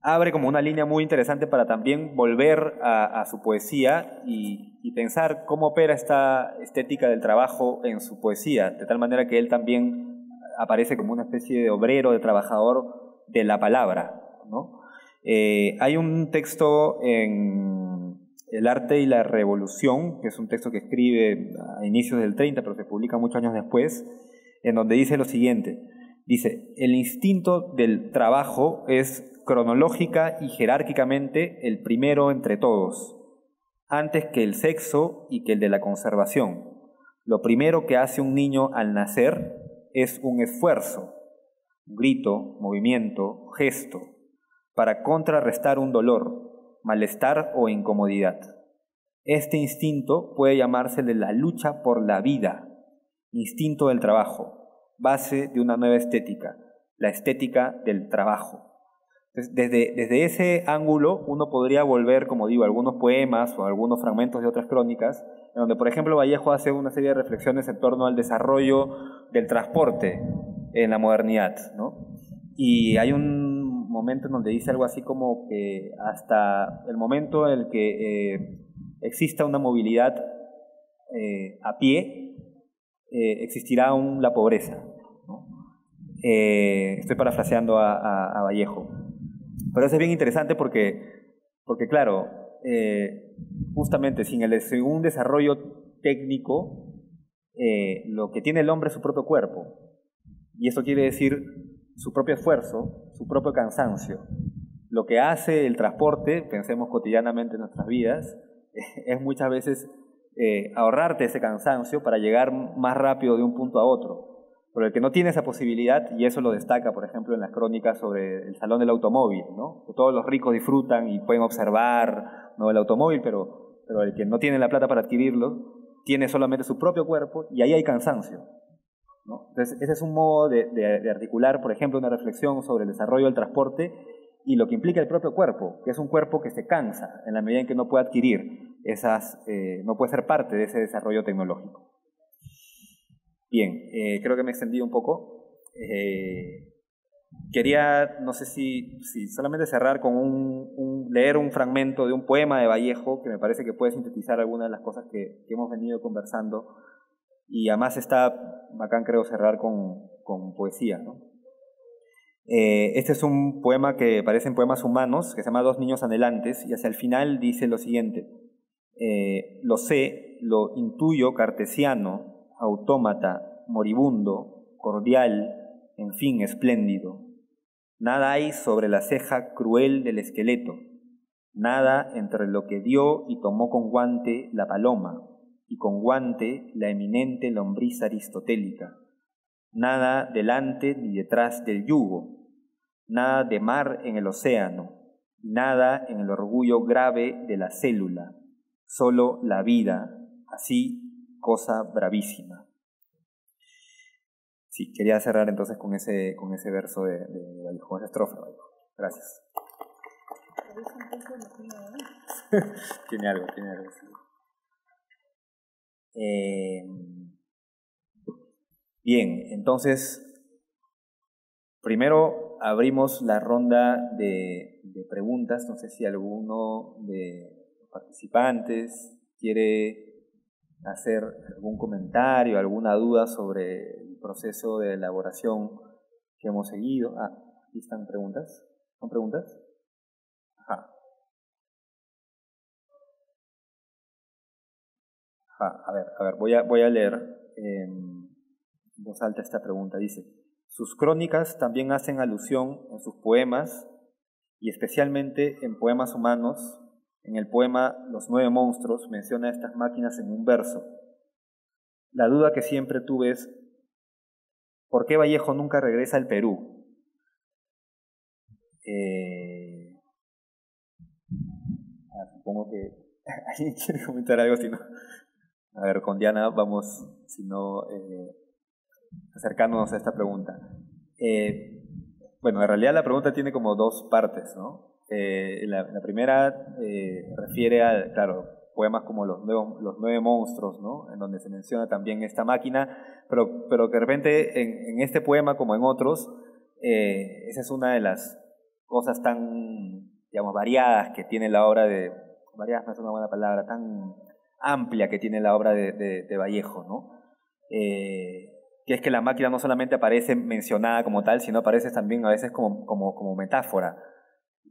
abre como una línea muy interesante para también volver a su poesía y pensar cómo opera esta estética del trabajo en su poesía, de tal manera que él también aparece como una especie de obrero, de trabajador de la palabra, ¿no? Hay un texto en El arte y la revolución, que es un texto que escribe a inicios del 30, pero se publica muchos años después, en donde dice lo siguiente. Dice: el instinto del trabajo es cronológica y jerárquicamente el primero entre todos, antes que el sexo y que el de la conservación. Lo primero que hace un niño al nacer es un esfuerzo, un grito, movimiento, gesto, para contrarrestar un dolor, malestar o incomodidad. Este instinto puede llamarse de la lucha por la vida, instinto del trabajo, base de una nueva estética, la estética del trabajo. Entonces, desde ese ángulo uno podría volver, como digo, a algunos poemas o a algunos fragmentos de otras crónicas, en donde, por ejemplo, Vallejo hace una serie de reflexiones en torno al desarrollo del transporte en la modernidad, ¿no? Y hay un momento en donde dice algo así como que hasta el momento en el que exista una movilidad a pie, existirá aún la pobreza, ¿no? Estoy parafraseando a Vallejo. Pero eso es bien interesante porque claro, justamente sin un desarrollo técnico lo que tiene el hombre es su propio cuerpo. Y esto quiere decir su propio esfuerzo, su propio cansancio. Lo que hace el transporte, pensemos cotidianamente en nuestras vidas, es muchas veces ahorrarte ese cansancio para llegar más rápido de un punto a otro. Pero el que no tiene esa posibilidad, y eso lo destaca, por ejemplo, en las crónicas sobre el Salón del Automóvil, ¿no? Que todos los ricos disfrutan y pueden observar, ¿no?, el automóvil, pero el que no tiene la plata para adquirirlo, tiene solamente su propio cuerpo y ahí hay cansancio, ¿no? Entonces, ese es un modo de articular, por ejemplo, una reflexión sobre el desarrollo del transporte y lo que implica el propio cuerpo, que es un cuerpo que se cansa en la medida en que no puede adquirir no puede ser parte de ese desarrollo tecnológico. Bien, creo que me he extendido un poco. Quería, no sé si solamente cerrar con leer un fragmento de un poema de Vallejo que me parece que puede sintetizar algunas de las cosas que hemos venido conversando, y además está bacán, creo, cerrar con poesía, ¿no? Este es un poema que parecen poemas humanos, que se llama Dos niños anhelantes, y hacia el final dice lo siguiente: lo sé, lo intuyo cartesiano, autómata, moribundo, cordial, en fin, espléndido. Nada hay sobre la ceja cruel del esqueleto, nada entre lo que dio y tomó con guante la paloma, y con guante la eminente lombriz aristotélica, nada delante ni detrás del yugo, nada de mar en el océano, nada en el orgullo grave de la célula, solo la vida, así, cosa bravísima. Sí, quería cerrar entonces con ese verso de Vallejo, con esa estrofa de Vallejo. Gracias. Tiene algo, sí. Bien, entonces, primero abrimos la ronda de preguntas. No sé si alguno de los participantes quiere hacer algún comentario, alguna duda sobre el proceso de elaboración que hemos seguido. Aquí están preguntas. ¿Son preguntas? Ajá. A ver, voy a leer en voz alta esta pregunta. Dice: sus crónicas también hacen alusión en sus poemas, y especialmente en poemas humanos. En el poema Los 9 monstruos menciona estas máquinas en un verso. La duda que siempre tuve es: ¿por qué Vallejo nunca regresa al Perú? Supongo que alguien quiere comentar algo, si no. A ver, con Diana vamos, si no, acercándonos a esta pregunta. Bueno, en realidad la pregunta tiene como dos partes, ¿no? La primera refiere a, claro, poemas como los 9 monstruos, ¿no?, en donde se menciona también esta máquina, pero que de repente en este poema, como en otros, esa es una de las cosas tan, digamos, variadas que tiene la obra variadas no es una buena palabra, tan amplia que tiene la obra de Vallejo, ¿no? Que es que la máquina no solamente aparece mencionada como tal, sino aparece también a veces como metáfora.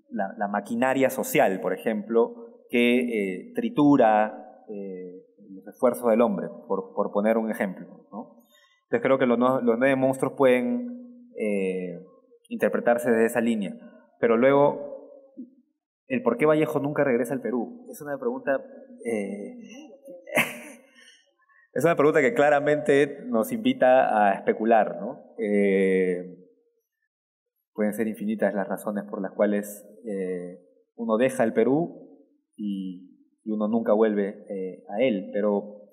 La maquinaria social, por ejemplo, que tritura los esfuerzos del hombre, por poner un ejemplo, ¿no? Entonces creo que los 9 monstruos pueden interpretarse desde esa línea. Pero luego, el por qué Vallejo nunca regresa al Perú es una pregunta es una pregunta que claramente nos invita a especular, ¿no? Pueden ser infinitas las razones por las cuales uno deja el Perú y uno nunca vuelve a él, pero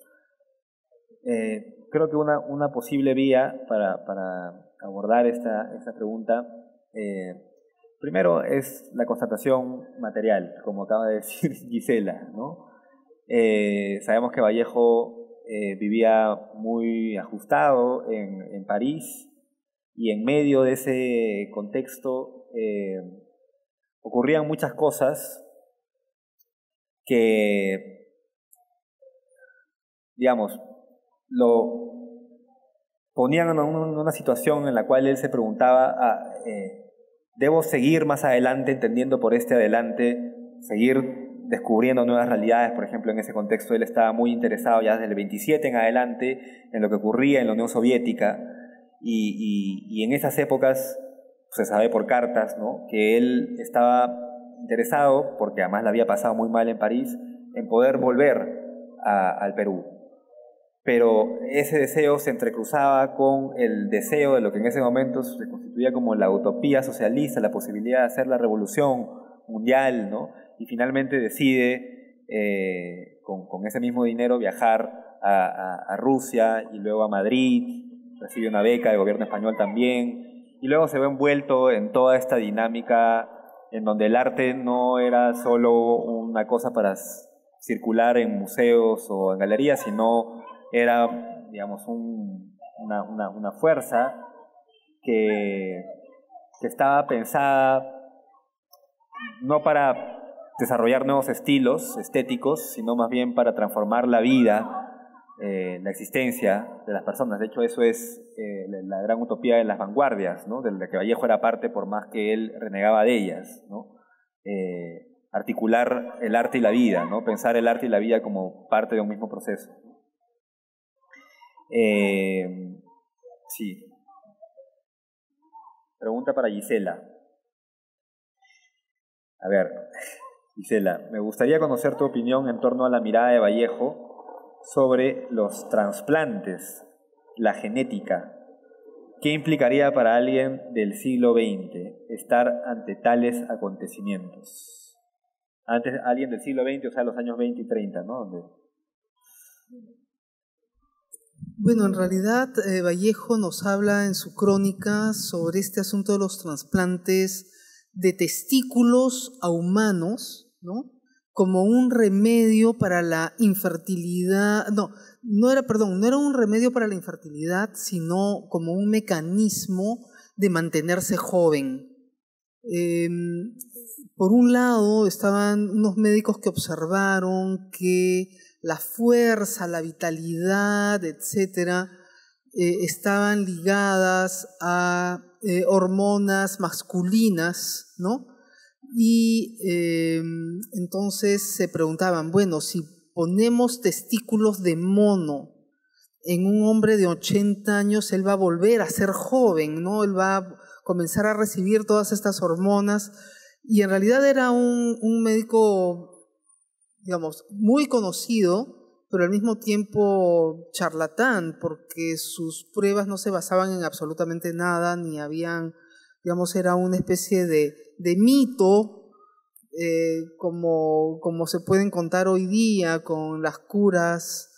creo que una posible vía para abordar esta pregunta, primero, es la constatación material, como acaba de decir Gisela, ¿no? Sabemos que Vallejo vivía muy ajustado en París, y en medio de ese contexto ocurrían muchas cosas que, digamos, lo ponían en una situación en la cual él se preguntaba: ¿debo seguir más adelante, entendiendo por este adelante, seguir descubriendo nuevas realidades. Por ejemplo, en ese contexto él estaba muy interesado ya desde el 27 en adelante en lo que ocurría en la Unión Soviética, y en esas épocas se sabe por cartas, ¿no?, que él estaba interesado, porque además la había pasado muy mal en París, en poder volver al Perú. Pero ese deseo se entrecruzaba con el deseo de lo que en ese momento se constituía como la utopía socialista, la posibilidad de hacer la revolución mundial, ¿no? Y finalmente decide, con ese mismo dinero, viajar a Rusia y luego a Madrid, recibe una beca del gobierno español también, y luego se ve envuelto en toda esta dinámica en donde el arte no era solo una cosa para circular en museos o en galerías, sino era, digamos, una fuerza que estaba pensada no para desarrollar nuevos estilos estéticos, sino más bien para transformar la vida, la existencia de las personas. De hecho, eso es la gran utopía de las vanguardias, ¿no?, de la que Vallejo era parte, por más que él renegaba de ellas, ¿no? Articular el arte y la vida, ¿no?, pensar el arte y la vida como parte de un mismo proceso. Sí. Pregunta para Gisela. A ver, Gisela, me gustaría conocer tu opinión en torno a la mirada de Vallejo sobre los trasplantes, la genética. ¿Qué implicaría para alguien del siglo XX estar ante tales acontecimientos? Antes, alguien del siglo XX, o sea, los años 20 y 30, ¿no? Bueno, en realidad Vallejo nos habla en su crónica sobre este asunto de los trasplantes de testículos a humanos, ¿no?, como un remedio para la infertilidad. No era un remedio para la infertilidad, sino como un mecanismo de mantenerse joven. Por un lado estaban unos médicos que observaron que la fuerza, la vitalidad, etcétera, estaban ligadas a hormonas masculinas, ¿no? Y entonces se preguntaban, bueno, si ponemos testículos de mono en un hombre de 80 años, él va a volver a ser joven, ¿no? Él va a comenzar a recibir todas estas hormonas. Y en realidad era un médico, digamos, muy conocido, pero al mismo tiempo charlatán, porque sus pruebas no se basaban en absolutamente nada, ni habían, digamos, era una especie de mito, como se pueden contar hoy día con las curas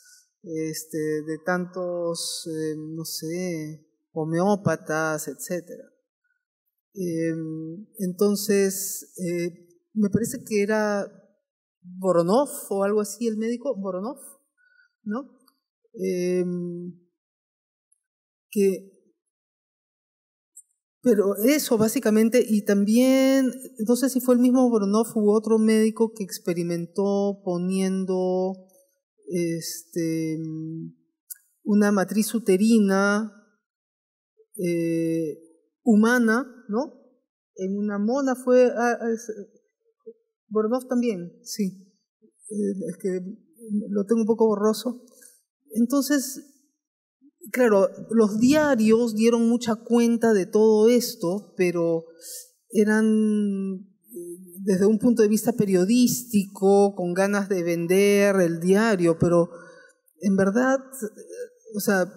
de tantos, no sé, homeópatas, etcétera. Entonces, me parece que era Voronov o algo así, el médico Voronov, ¿no? Pero eso básicamente, y también, no sé si fue el mismo Voronov u otro médico que experimentó poniendo una matriz uterina humana, ¿no? En una mona fue... Voronov también, sí. Es que lo tengo un poco borroso. Entonces, claro, los diarios dieron mucha cuenta de todo esto, pero eran desde un punto de vista periodístico, con ganas de vender el diario, pero en verdad, o sea,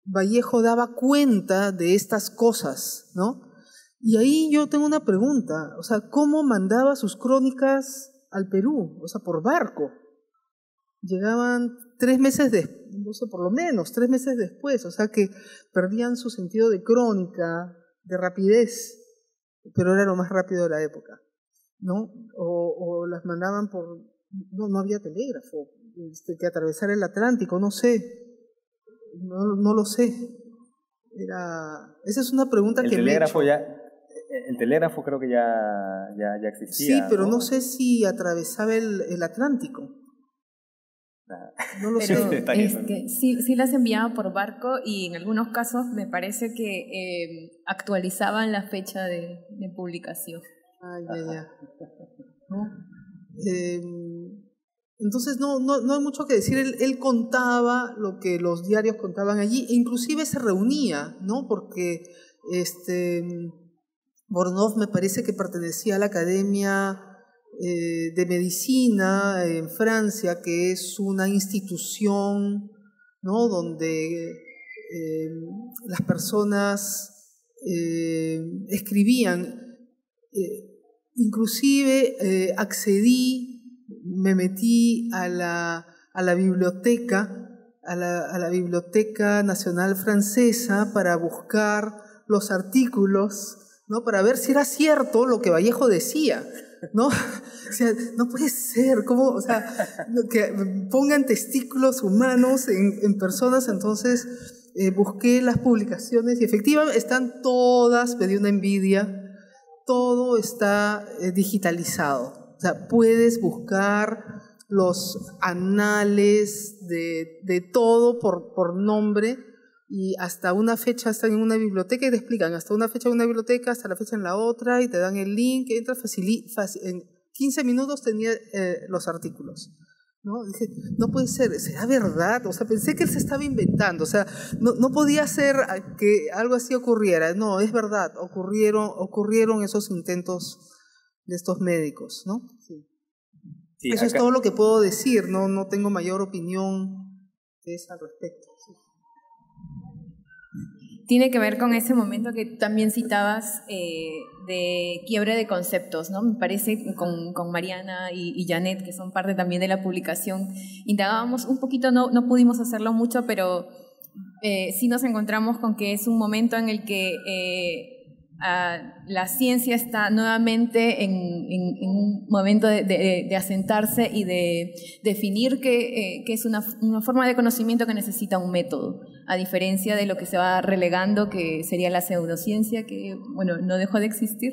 Vallejo daba cuenta de estas cosas, ¿no? Y ahí yo tengo una pregunta, o sea, ¿cómo mandaba sus crónicas al Perú? O sea, por barco. Llegaban 3 meses después, no sé, por lo menos 3 meses después, o sea que perdían su sentido de crónica, de rapidez, pero era lo más rápido de la época, ¿no? O las mandaban por... No había telégrafo, que atravesar el Atlántico, no sé. No lo sé. Esa es una pregunta que me he hecho. El telégrafo creo que ya existía. Sí, pero no sé si atravesaba el Atlántico. No lo sé. Sí las enviaba por barco, y en algunos casos me parece que actualizaban la fecha de publicación. Ya. ¿No? Entonces no hay mucho que decir. Él contaba lo que los diarios contaban allí, e inclusive se reunía, ¿no? Porque Bornov me parece que pertenecía a la Academia de Medicina en Francia, que es una institución, ¿no? Donde las personas escribían. Inclusive me metí a la biblioteca, a la Biblioteca Nacional Francesa, para buscar los artículos, ¿no? Para ver si era cierto lo que Vallejo decía, ¿no? O sea, no puede ser, ¿cómo? O sea, que pongan testículos humanos en personas. Entonces busqué las publicaciones y efectivamente están todas, me dio una envidia. Todo está digitalizado. O sea, puedes buscar los anales de todo por nombre, y hasta una fecha están en una biblioteca y te explican hasta una fecha en una biblioteca, hasta la fecha en la otra, y te dan el link, entras en 15 minutos tenía los artículos. ¿No? Dije, no puede ser, ¿será verdad? O sea, pensé que él se estaba inventando. O sea, no podía ser que algo así ocurriera. No, es verdad, ocurrieron esos intentos de estos médicos, ¿no? Sí. Sí, eso es todo lo que puedo decir, no tengo mayor opinión de eso al respecto. Sí. Tiene que ver con ese momento que también citabas de quiebre de conceptos, ¿no? Me parece con Mariana y Janet, que son parte también de la publicación, indagábamos un poquito, no pudimos hacerlo mucho, pero sí nos encontramos con que es un momento en el que la ciencia está nuevamente en un momento de asentarse y de definir que es una forma de conocimiento que necesita un método, a diferencia de lo que se va relegando, que sería la pseudociencia, que, bueno, no dejó de existir,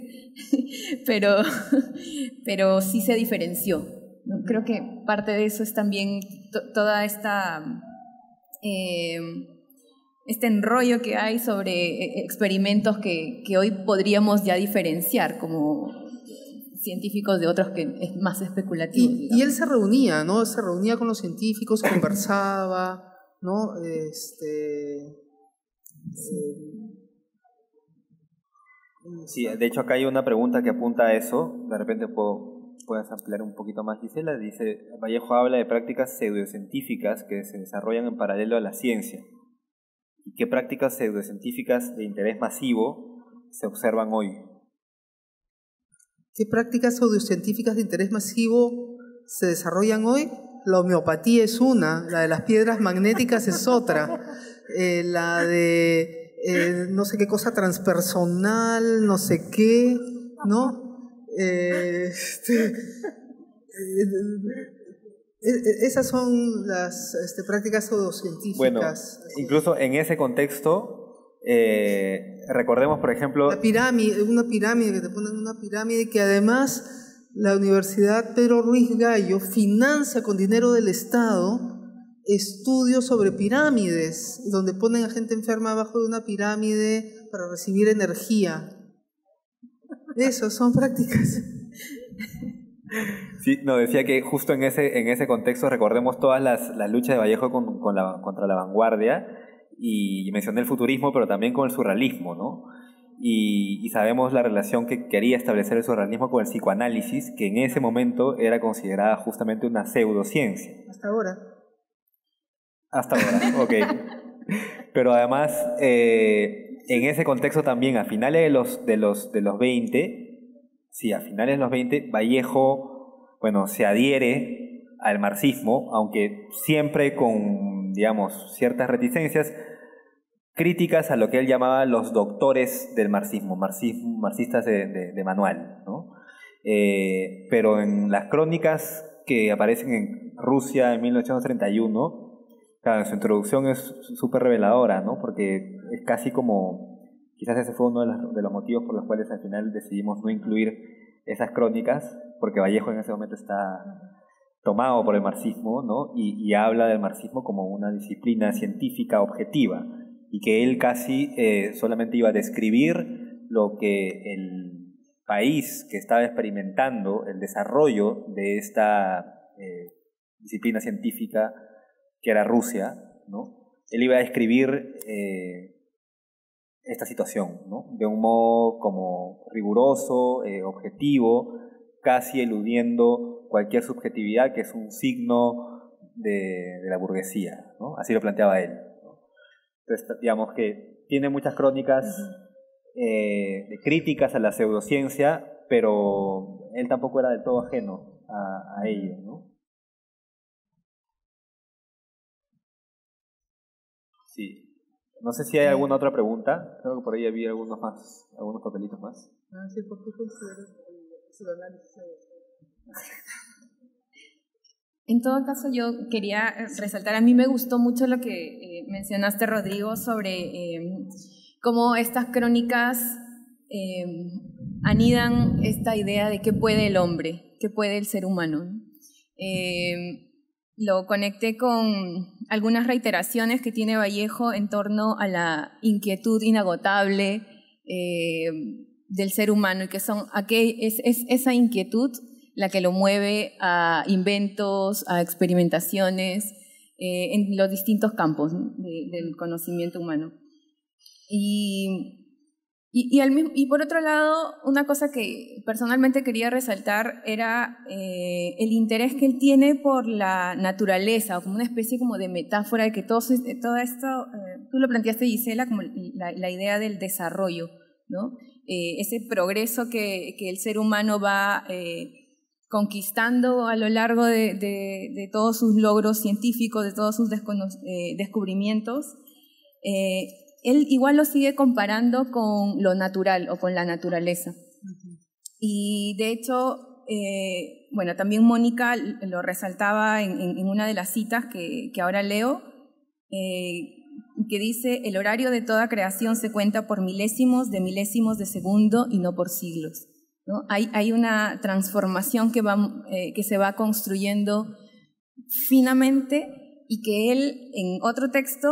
pero sí se diferenció, ¿no? Creo que parte de eso es también toda esta... este enrollo que hay sobre experimentos que hoy podríamos ya diferenciar como científicos de otros, que es más especulativo. Y él se reunía, ¿no? Se reunía con los científicos, conversaba, ¿no? Sí, de hecho acá hay una pregunta que apunta a eso, de repente puedes ampliar un poquito más, Gisela. Dice, Vallejo habla de prácticas pseudocientíficas que se desarrollan en paralelo a la ciencia. ¿Y qué prácticas pseudocientíficas de interés masivo se observan hoy? ¿Qué prácticas pseudocientíficas de interés masivo se desarrollan hoy? La homeopatía es una, la de las piedras magnéticas es otra, la de no sé qué cosa transpersonal, no sé qué, ¿no? Esas son las prácticas pseudocientíficas. Bueno, incluso en ese contexto, recordemos, por ejemplo... una pirámide, que te ponen una pirámide, que además la Universidad Pedro Ruiz Gallo financia con dinero del Estado estudios sobre pirámides, donde ponen a gente enferma abajo de una pirámide para recibir energía. Esas son prácticas. Sí, no, decía que justo en ese contexto recordemos todas las luchas de Vallejo contra la vanguardia, y mencioné el futurismo, pero también con el surrealismo, ¿no? Y sabemos la relación que quería establecer el surrealismo con el psicoanálisis, que en ese momento era considerada justamente una pseudociencia. Hasta ahora, ok. Pero además, en ese contexto también, a finales de los 20... Sí, a finales de los 20, Vallejo, bueno, se adhiere al marxismo, aunque siempre con, digamos, ciertas reticencias críticas a lo que él llamaba los doctores del marxismo, marxistas de manual, ¿no? Pero en las crónicas que aparecen en Rusia en 1931, claro, en su introducción es súper reveladora, ¿no? Porque es casi como... Quizás ese fue uno de los motivos por los cuales al final decidimos no incluir esas crónicas, porque Vallejo en ese momento está tomado por el marxismo, ¿no? Y habla del marxismo como una disciplina científica objetiva, y que él casi solamente iba a describir lo que país que estaba experimentando el desarrollo de esta disciplina científica que era Rusia, ¿no? Él iba a describir esta situación, ¿no? De un modo como riguroso, objetivo, casi eludiendo cualquier subjetividad que es un signo de la burguesía, ¿no? Así lo planteaba él, ¿no? Entonces, digamos que tiene muchas crónicas de críticas a la pseudociencia, pero él tampoco era del todo ajeno a ello, ¿no? Sí. No sé si hay alguna otra pregunta. Creo que por ahí había algunos papelitos más. Sí, ¿por qué consideras el psicoanálisis? En todo caso, yo quería resaltar, a mí me gustó mucho lo que mencionaste, Rodrigo, sobre cómo estas crónicas anidan esta idea de qué puede el hombre, qué puede el ser humano, ¿no? Lo conecté con algunas reiteraciones que tiene Vallejo en torno a la inquietud inagotable del ser humano, y que es esa inquietud la que lo mueve a inventos, a experimentaciones en los distintos campos, ¿no? del conocimiento humano. Y por otro lado, una cosa que personalmente quería resaltar era el interés que él tiene por la naturaleza, o como una especie como de metáfora de que todo esto, tú lo planteaste, Gisela, como la idea del desarrollo, ¿no? Ese progreso que el ser humano va conquistando a lo largo de todos sus logros científicos, de todos sus descubrimientos. Él igual lo sigue comparando con lo natural o con la naturaleza. Y de hecho, bueno, también Mónica lo resaltaba en una de las citas que ahora leo, que dice: el horario de toda creación se cuenta por milésimos de segundo y no por siglos, ¿no? Hay una transformación que se va construyendo finamente, y que él en otro texto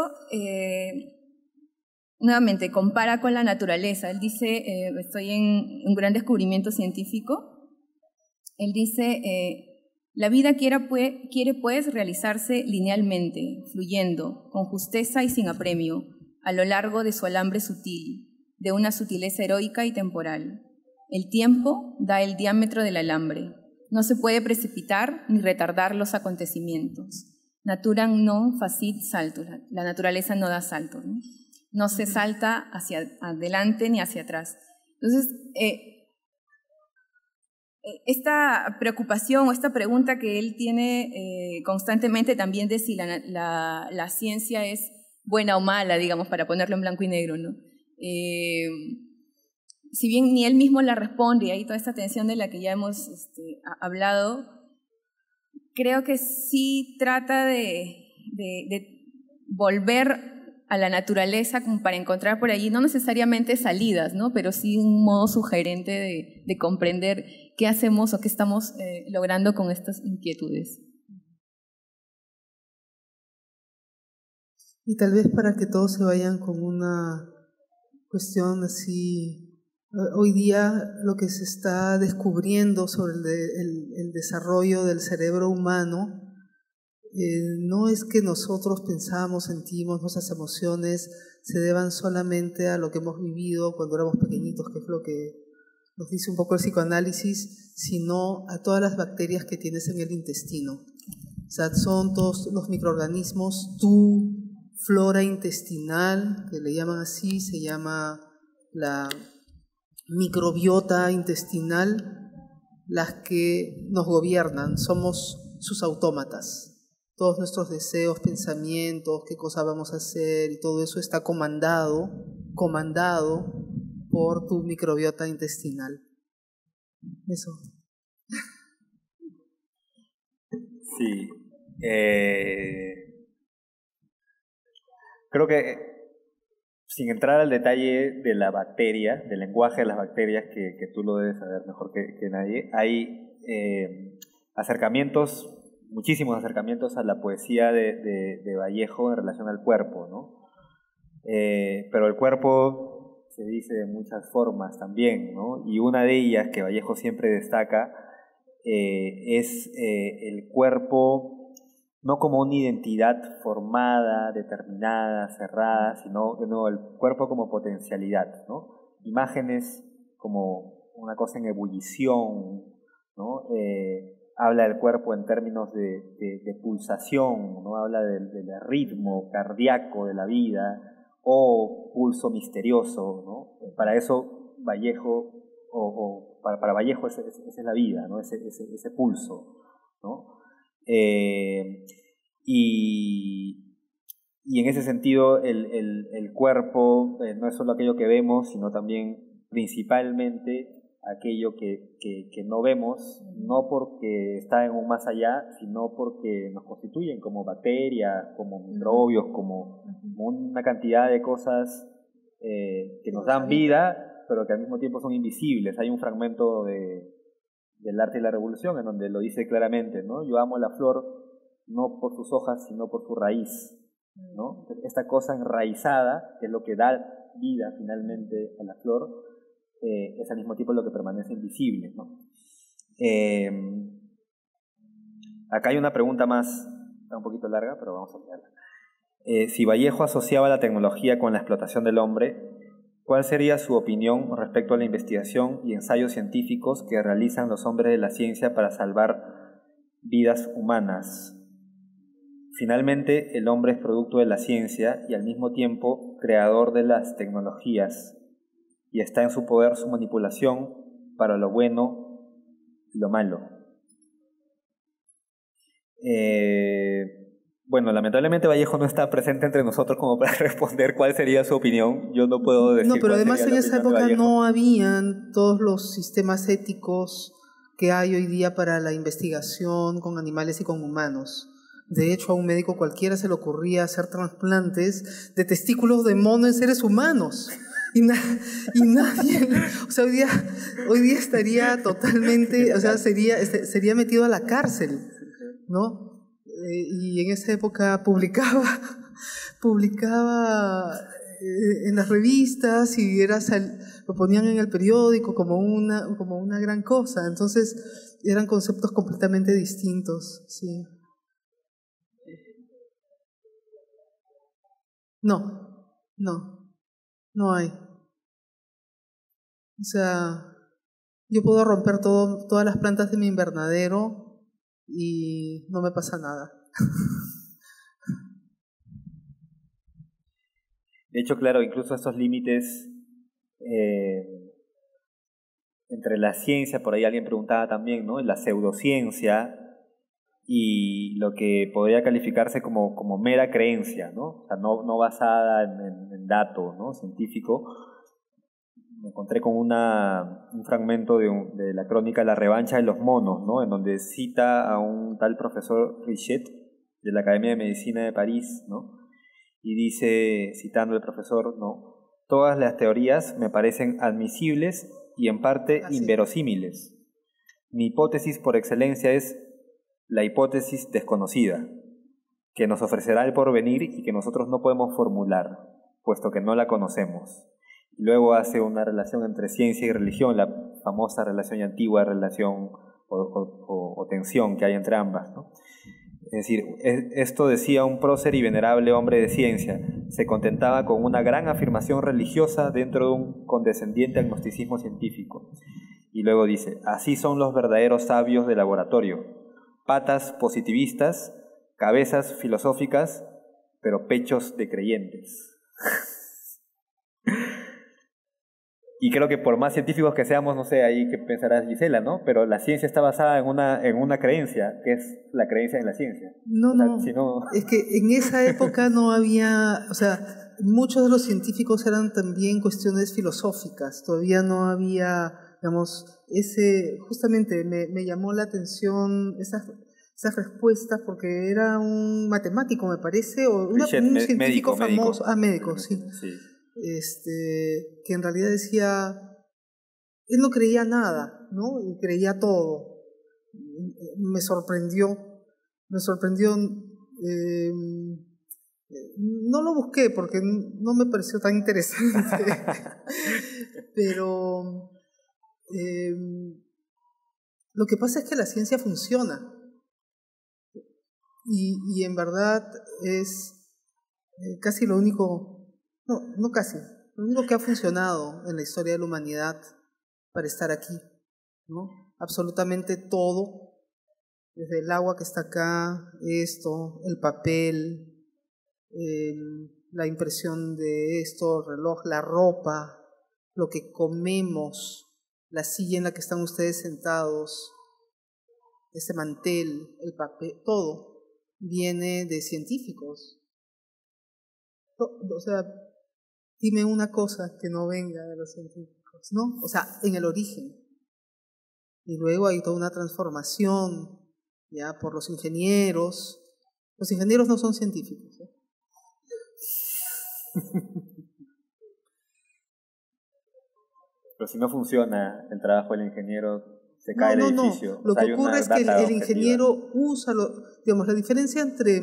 nuevamente compara con la naturaleza. Él dice, estoy en un gran descubrimiento científico, él dice, la vida quiere pues realizarse linealmente, fluyendo, con justeza y sin apremio, a lo largo de su alambre sutil, de una sutileza heroica y temporal. El tiempo da el diámetro del alambre. No se puede precipitar ni retardar los acontecimientos. Naturam non facit saltus. La naturaleza no da saltos, ¿no? No se salta hacia adelante ni hacia atrás. Entonces, esta preocupación o esta pregunta que él tiene constantemente también de si la ciencia es buena o mala, digamos, para ponerlo en blanco y negro, ¿no? Si bien ni él mismo la responde, y hay toda esta tensión de la que ya hemos hablado, creo que sí trata de volver a la naturaleza como para encontrar por allí, no necesariamente salidas, ¿no? Pero sí un modo sugerente de comprender qué hacemos o qué estamos logrando con estas inquietudes. Y tal vez para que todos se vayan con una cuestión así, hoy día lo que se está descubriendo sobre el desarrollo del cerebro humano, no es que nosotros pensamos, sentimos, nuestras emociones se deban solamente a lo que hemos vivido cuando éramos pequeñitos, que es lo que nos dice un poco el psicoanálisis, sino a todas las bacterias que tienes en el intestino. O sea, son todos los microorganismos, tu flora intestinal, que le llaman así, se llama la microbiota intestinal, las que nos gobiernan, somos sus autómatas. Todos nuestros deseos, pensamientos, qué cosa vamos a hacer, y todo eso está comandado por tu microbiota intestinal. Eso. Sí. Creo que, sin entrar al detalle de la bacteria, del lenguaje de las bacterias, que tú lo debes saber mejor que nadie, hay muchísimos acercamientos a la poesía de Vallejo en relación al cuerpo, ¿no? Pero el cuerpo se dice de muchas formas también, ¿no? Y una de ellas que Vallejo siempre destaca es el cuerpo no como una identidad formada, determinada, cerrada, sino de nuevo el cuerpo como potencialidad, ¿no? Imágenes como una cosa en ebullición, ¿no? Habla del cuerpo en términos de pulsación, ¿no? Habla del ritmo cardíaco de la vida o pulso misterioso, ¿no? Para eso Vallejo, para Vallejo esa es la vida, ¿no? Ese pulso, ¿no? Y en ese sentido el cuerpo no es solo aquello que vemos, sino también principalmente aquello que no vemos, no porque está en un más allá, sino porque nos constituyen como bacterias, como microbios, como una cantidad de cosas que nos dan vida, pero que al mismo tiempo son invisibles. Hay un fragmento del Arte y la Revolución en donde lo dice claramente, ¿no? Yo amo la flor no por sus hojas, sino por su raíz, ¿no? Esta cosa enraizada, que es lo que da vida finalmente a la flor, es al mismo tiempo lo que permanece invisible, ¿no? Acá hay una pregunta más, está un poquito larga, pero vamos a mirarla. Si Vallejo asociaba la tecnología con la explotación del hombre, ¿cuál sería su opinión respecto a la investigación y ensayos científicos que realizan los hombres de la ciencia para salvar vidas humanas? Finalmente, el hombre es producto de la ciencia y al mismo tiempo creador de las tecnologías, y está en su poder su manipulación para lo bueno y lo malo. Bueno, lamentablemente Vallejo no está presente entre nosotros como para responder cuál sería su opinión. Yo no puedo decir. No, pero cuál además sería en la esa opinión de época Vallejo. no habían todos los sistemas éticos que hay hoy día para la investigación con animales y con humanos. De hecho, a un médico cualquiera se le ocurría hacer trasplantes de testículos de mono en seres humanos. Y nadie, o sea, hoy día estaría totalmente, o sea, sería metido a la cárcel, ¿no? Y en esa época publicaba en las revistas y lo ponían en el periódico como una gran cosa. Entonces eran conceptos completamente distintos, sí. No hay. O sea, yo puedo romper todas las plantas de mi invernadero y no me pasa nada. De hecho, claro, incluso estos límites entre la ciencia, por ahí alguien preguntaba también, ¿no? La pseudociencia y lo que podría calificarse como mera creencia, ¿no? O sea, no basada en dato, ¿no? Científico. Me encontré con un fragmento de la crónica La revancha de los monos, ¿no? En donde cita a un tal profesor Richet de la Academia de Medicina de París, ¿no? Y dice, citando al profesor, ¿no? Todas las teorías me parecen admisibles y en parte inverosímiles. Mi hipótesis por excelencia es la hipótesis desconocida, que nos ofrecerá el porvenir y que nosotros no podemos formular, puesto que no la conocemos. Y luego hace una relación entre ciencia y religión, la famosa relación y antigua relación o tensión que hay entre ambas, ¿no? Es decir, esto decía un prócer y venerable hombre de ciencia, se contentaba con una gran afirmación religiosa dentro de un condescendiente agnosticismo científico. Y luego dice, así son los verdaderos sabios de laboratorio, patas positivistas, cabezas filosóficas, pero pechos de creyentes. Y creo que por más científicos que seamos, no sé, ahí que pensarás Gisela, ¿no? Pero la ciencia está basada en una creencia, que es la creencia en la ciencia. Es que en esa época no había, o sea, muchos de los científicos eran también cuestiones filosóficas, todavía no había, digamos, justamente me llamó la atención esas respuestas porque era un matemático, me parece, o un científico famoso, médico, sí. Que en realidad decía, él no creía nada, ¿no? Y creía todo. Me sorprendió No lo busqué porque no me pareció tan interesante, pero lo que pasa es que la ciencia funciona y en verdad es casi lo único, no casi, lo único que ha funcionado en la historia de la humanidad para estar aquí, ¿no? Absolutamente todo, desde el agua que está acá, esto, el papel, la impresión de esto, el reloj, la ropa, lo que comemos, la silla en la que están ustedes sentados, ese mantel, el papel, todo viene de científicos. O sea, dime una cosa que no venga de los científicos, ¿no? O sea, en el origen. Y luego hay toda una transformación, ya, por los ingenieros. Los ingenieros no son científicos, ¿eh? Pero si no funciona el trabajo del ingeniero, se cae el edificio. No. Lo que ocurre es que el ingeniero usa, digamos, la diferencia entre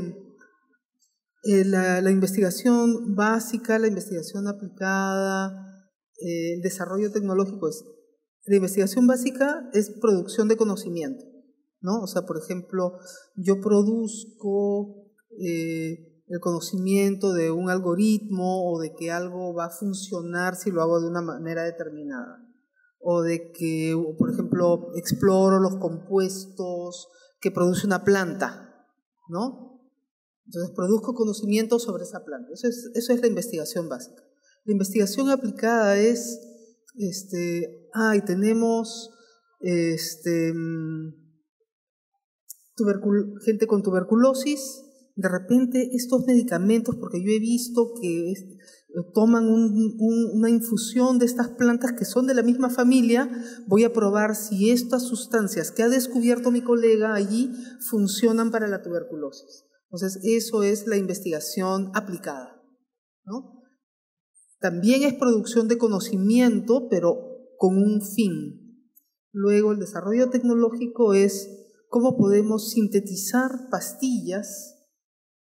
la investigación básica, la investigación aplicada, el desarrollo tecnológico es, la investigación básica es producción de conocimiento, ¿no? O sea, por ejemplo, yo produzco el conocimiento de un algoritmo o de que algo va a funcionar si lo hago de una manera determinada. O de que, por ejemplo, exploro los compuestos que produce una planta, ¿no? Entonces produzco conocimiento sobre esa planta. Eso es la investigación básica. La investigación aplicada es, tenemos gente con tuberculosis. De repente estos medicamentos, porque yo he visto que toman una infusión de estas plantas que son de la misma familia, voy a probar si estas sustancias que ha descubierto mi colega allí funcionan para la tuberculosis. Entonces eso es la investigación aplicada, ¿no? También es producción de conocimiento, pero con un fin. Luego el desarrollo tecnológico es cómo podemos sintetizar pastillas,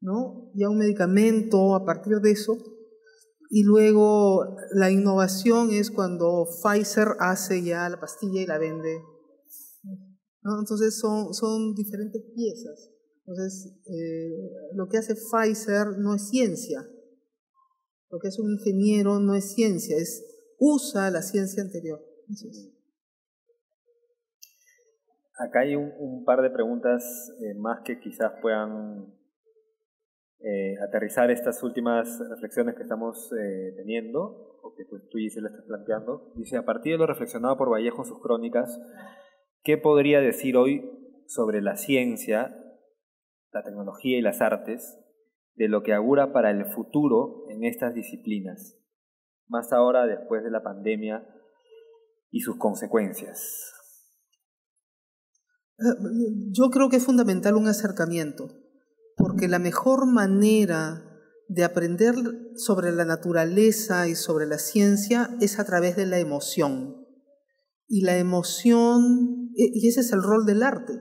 ¿no? Ya un medicamento a partir de eso. Y luego la innovación es cuando Pfizer hace ya la pastilla y la vende, ¿no? Entonces son diferentes piezas. Entonces lo que hace Pfizer no es ciencia, lo que hace un ingeniero no es ciencia, usa la ciencia anterior. Entonces, acá hay un par de preguntas más que quizás puedan aterrizar estas últimas reflexiones que estamos teniendo, o que tú y le estás planteando. Dice, a partir de lo reflexionado por Vallejo en sus crónicas, ¿qué podría decir hoy sobre la ciencia, la tecnología y las artes, de lo que augura para el futuro en estas disciplinas, más ahora después de la pandemia y sus consecuencias? Yo creo que es fundamental un acercamiento, porque la mejor manera de aprender sobre la naturaleza y sobre la ciencia es a través de la emoción. Y la emoción, y ese es el rol del arte,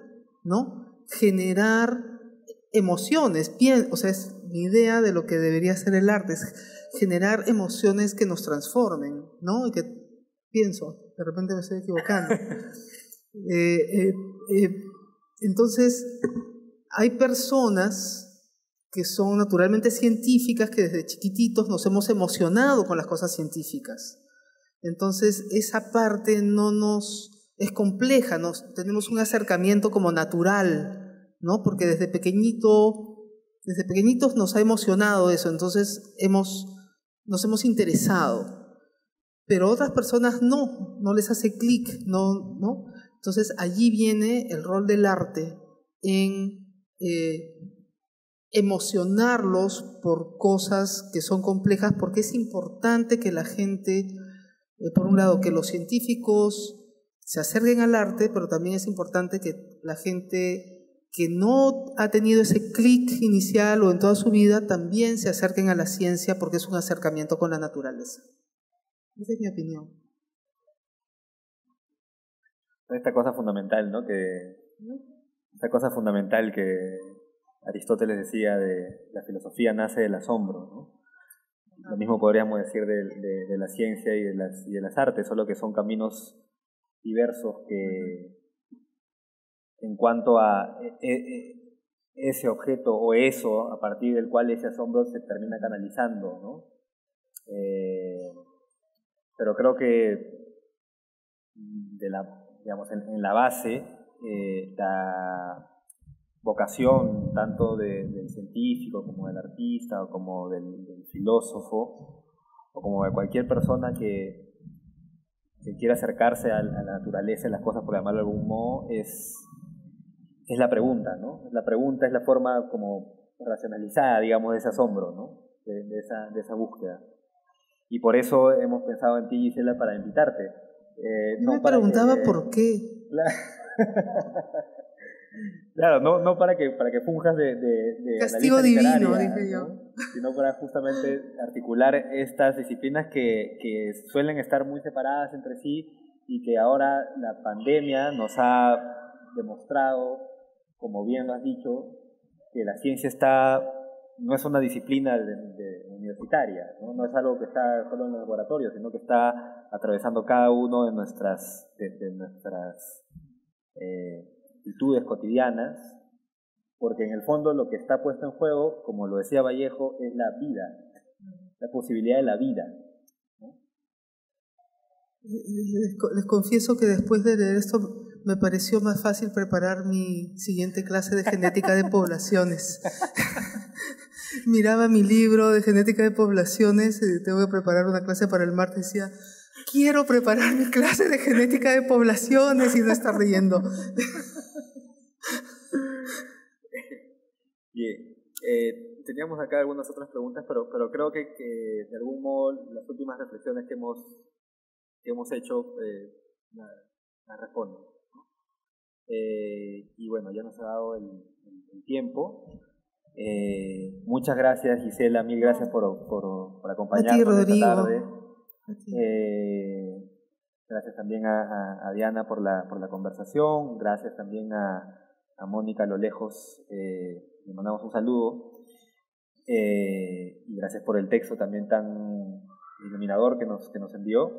¿no? Generar emociones, o sea, es mi idea de lo que debería ser el arte, es generar emociones que nos transformen, ¿no? Y que pienso, de repente me estoy equivocando. Entonces, hay personas que son naturalmente científicas, que desde chiquititos nos hemos emocionado con las cosas científicas. Entonces, esa parte es compleja, tenemos un acercamiento como natural, ¿no? Porque desde pequeñitos nos ha emocionado eso, entonces nos hemos interesado. Pero otras personas no les hace clic, ¿no? Entonces allí viene el rol del arte en emocionarlos por cosas que son complejas, porque es importante que la gente, por un lado, que los científicos se acerquen al arte, pero también es importante que la gente que no ha tenido ese clic inicial o en toda su vida también se acerquen a la ciencia, porque es un acercamiento con la naturaleza. Esa es mi opinión. Esta cosa fundamental, ¿no? Esta cosa fundamental que Aristóteles decía de la filosofía nace del asombro, ¿no? Lo mismo podríamos decir de la ciencia y de las artes, solo que son caminos diversos que, en cuanto a ese objeto o eso a partir del cual ese asombro se termina canalizando, ¿no? Pero creo que digamos, en la base la vocación tanto del científico como del artista o como del filósofo o como de cualquier persona que quiera acercarse a la naturaleza y las cosas, por llamarlo de algún modo, es la pregunta, ¿no? La pregunta es la forma como racionalizada, digamos, de ese asombro, ¿no? De esa búsqueda. Y por eso hemos pensado en ti, Gisela, para invitarte. No me preguntaba por qué. Claro, no para que funjas de castigo divino, dije yo, ¿no? Sino para justamente articular estas disciplinas que suelen estar muy separadas entre sí y que ahora la pandemia nos ha demostrado, como bien lo has dicho, que la ciencia no es una disciplina universitaria, ¿no? No es algo que está solo en los laboratorios, sino que está atravesando cada uno de nuestras actitudes cotidianas, porque en el fondo lo que está puesto en juego, como lo decía Vallejo, es la vida, la posibilidad de la vida, ¿no? Les confieso que después de leer esto me pareció más fácil preparar mi siguiente clase de genética de poblaciones. Miraba mi libro de genética de poblaciones, tengo que preparar una clase para el martes, decía, quiero preparar mi clase de genética de poblaciones y no estar leyendo. Bien, teníamos acá algunas otras preguntas, pero creo que de algún modo las últimas reflexiones que hemos hecho las responden, ¿no? Y bueno, ya nos ha dado el tiempo. Muchas gracias, Gisela, mil gracias por acompañarnos esta tarde. Gracias también a Diana por la conversación, gracias también a Mónica a lo lejos, le mandamos un saludo, y gracias por el texto también tan iluminador que nos envió.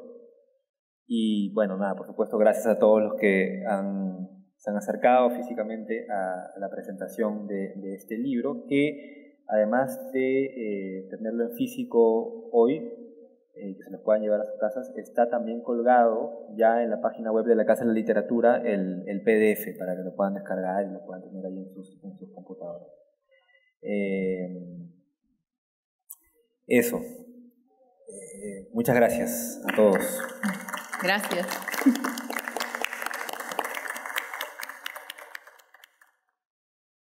Y bueno, nada, por supuesto, gracias a todos los que se han acercado físicamente a la presentación de este libro, que además de tenerlo en físico hoy, que se los puedan llevar a sus casas, está también colgado ya en la página web de la Casa de la Literatura el PDF para que lo puedan descargar y lo puedan tener ahí en sus computadoras. Eso. Muchas gracias a todos. Gracias.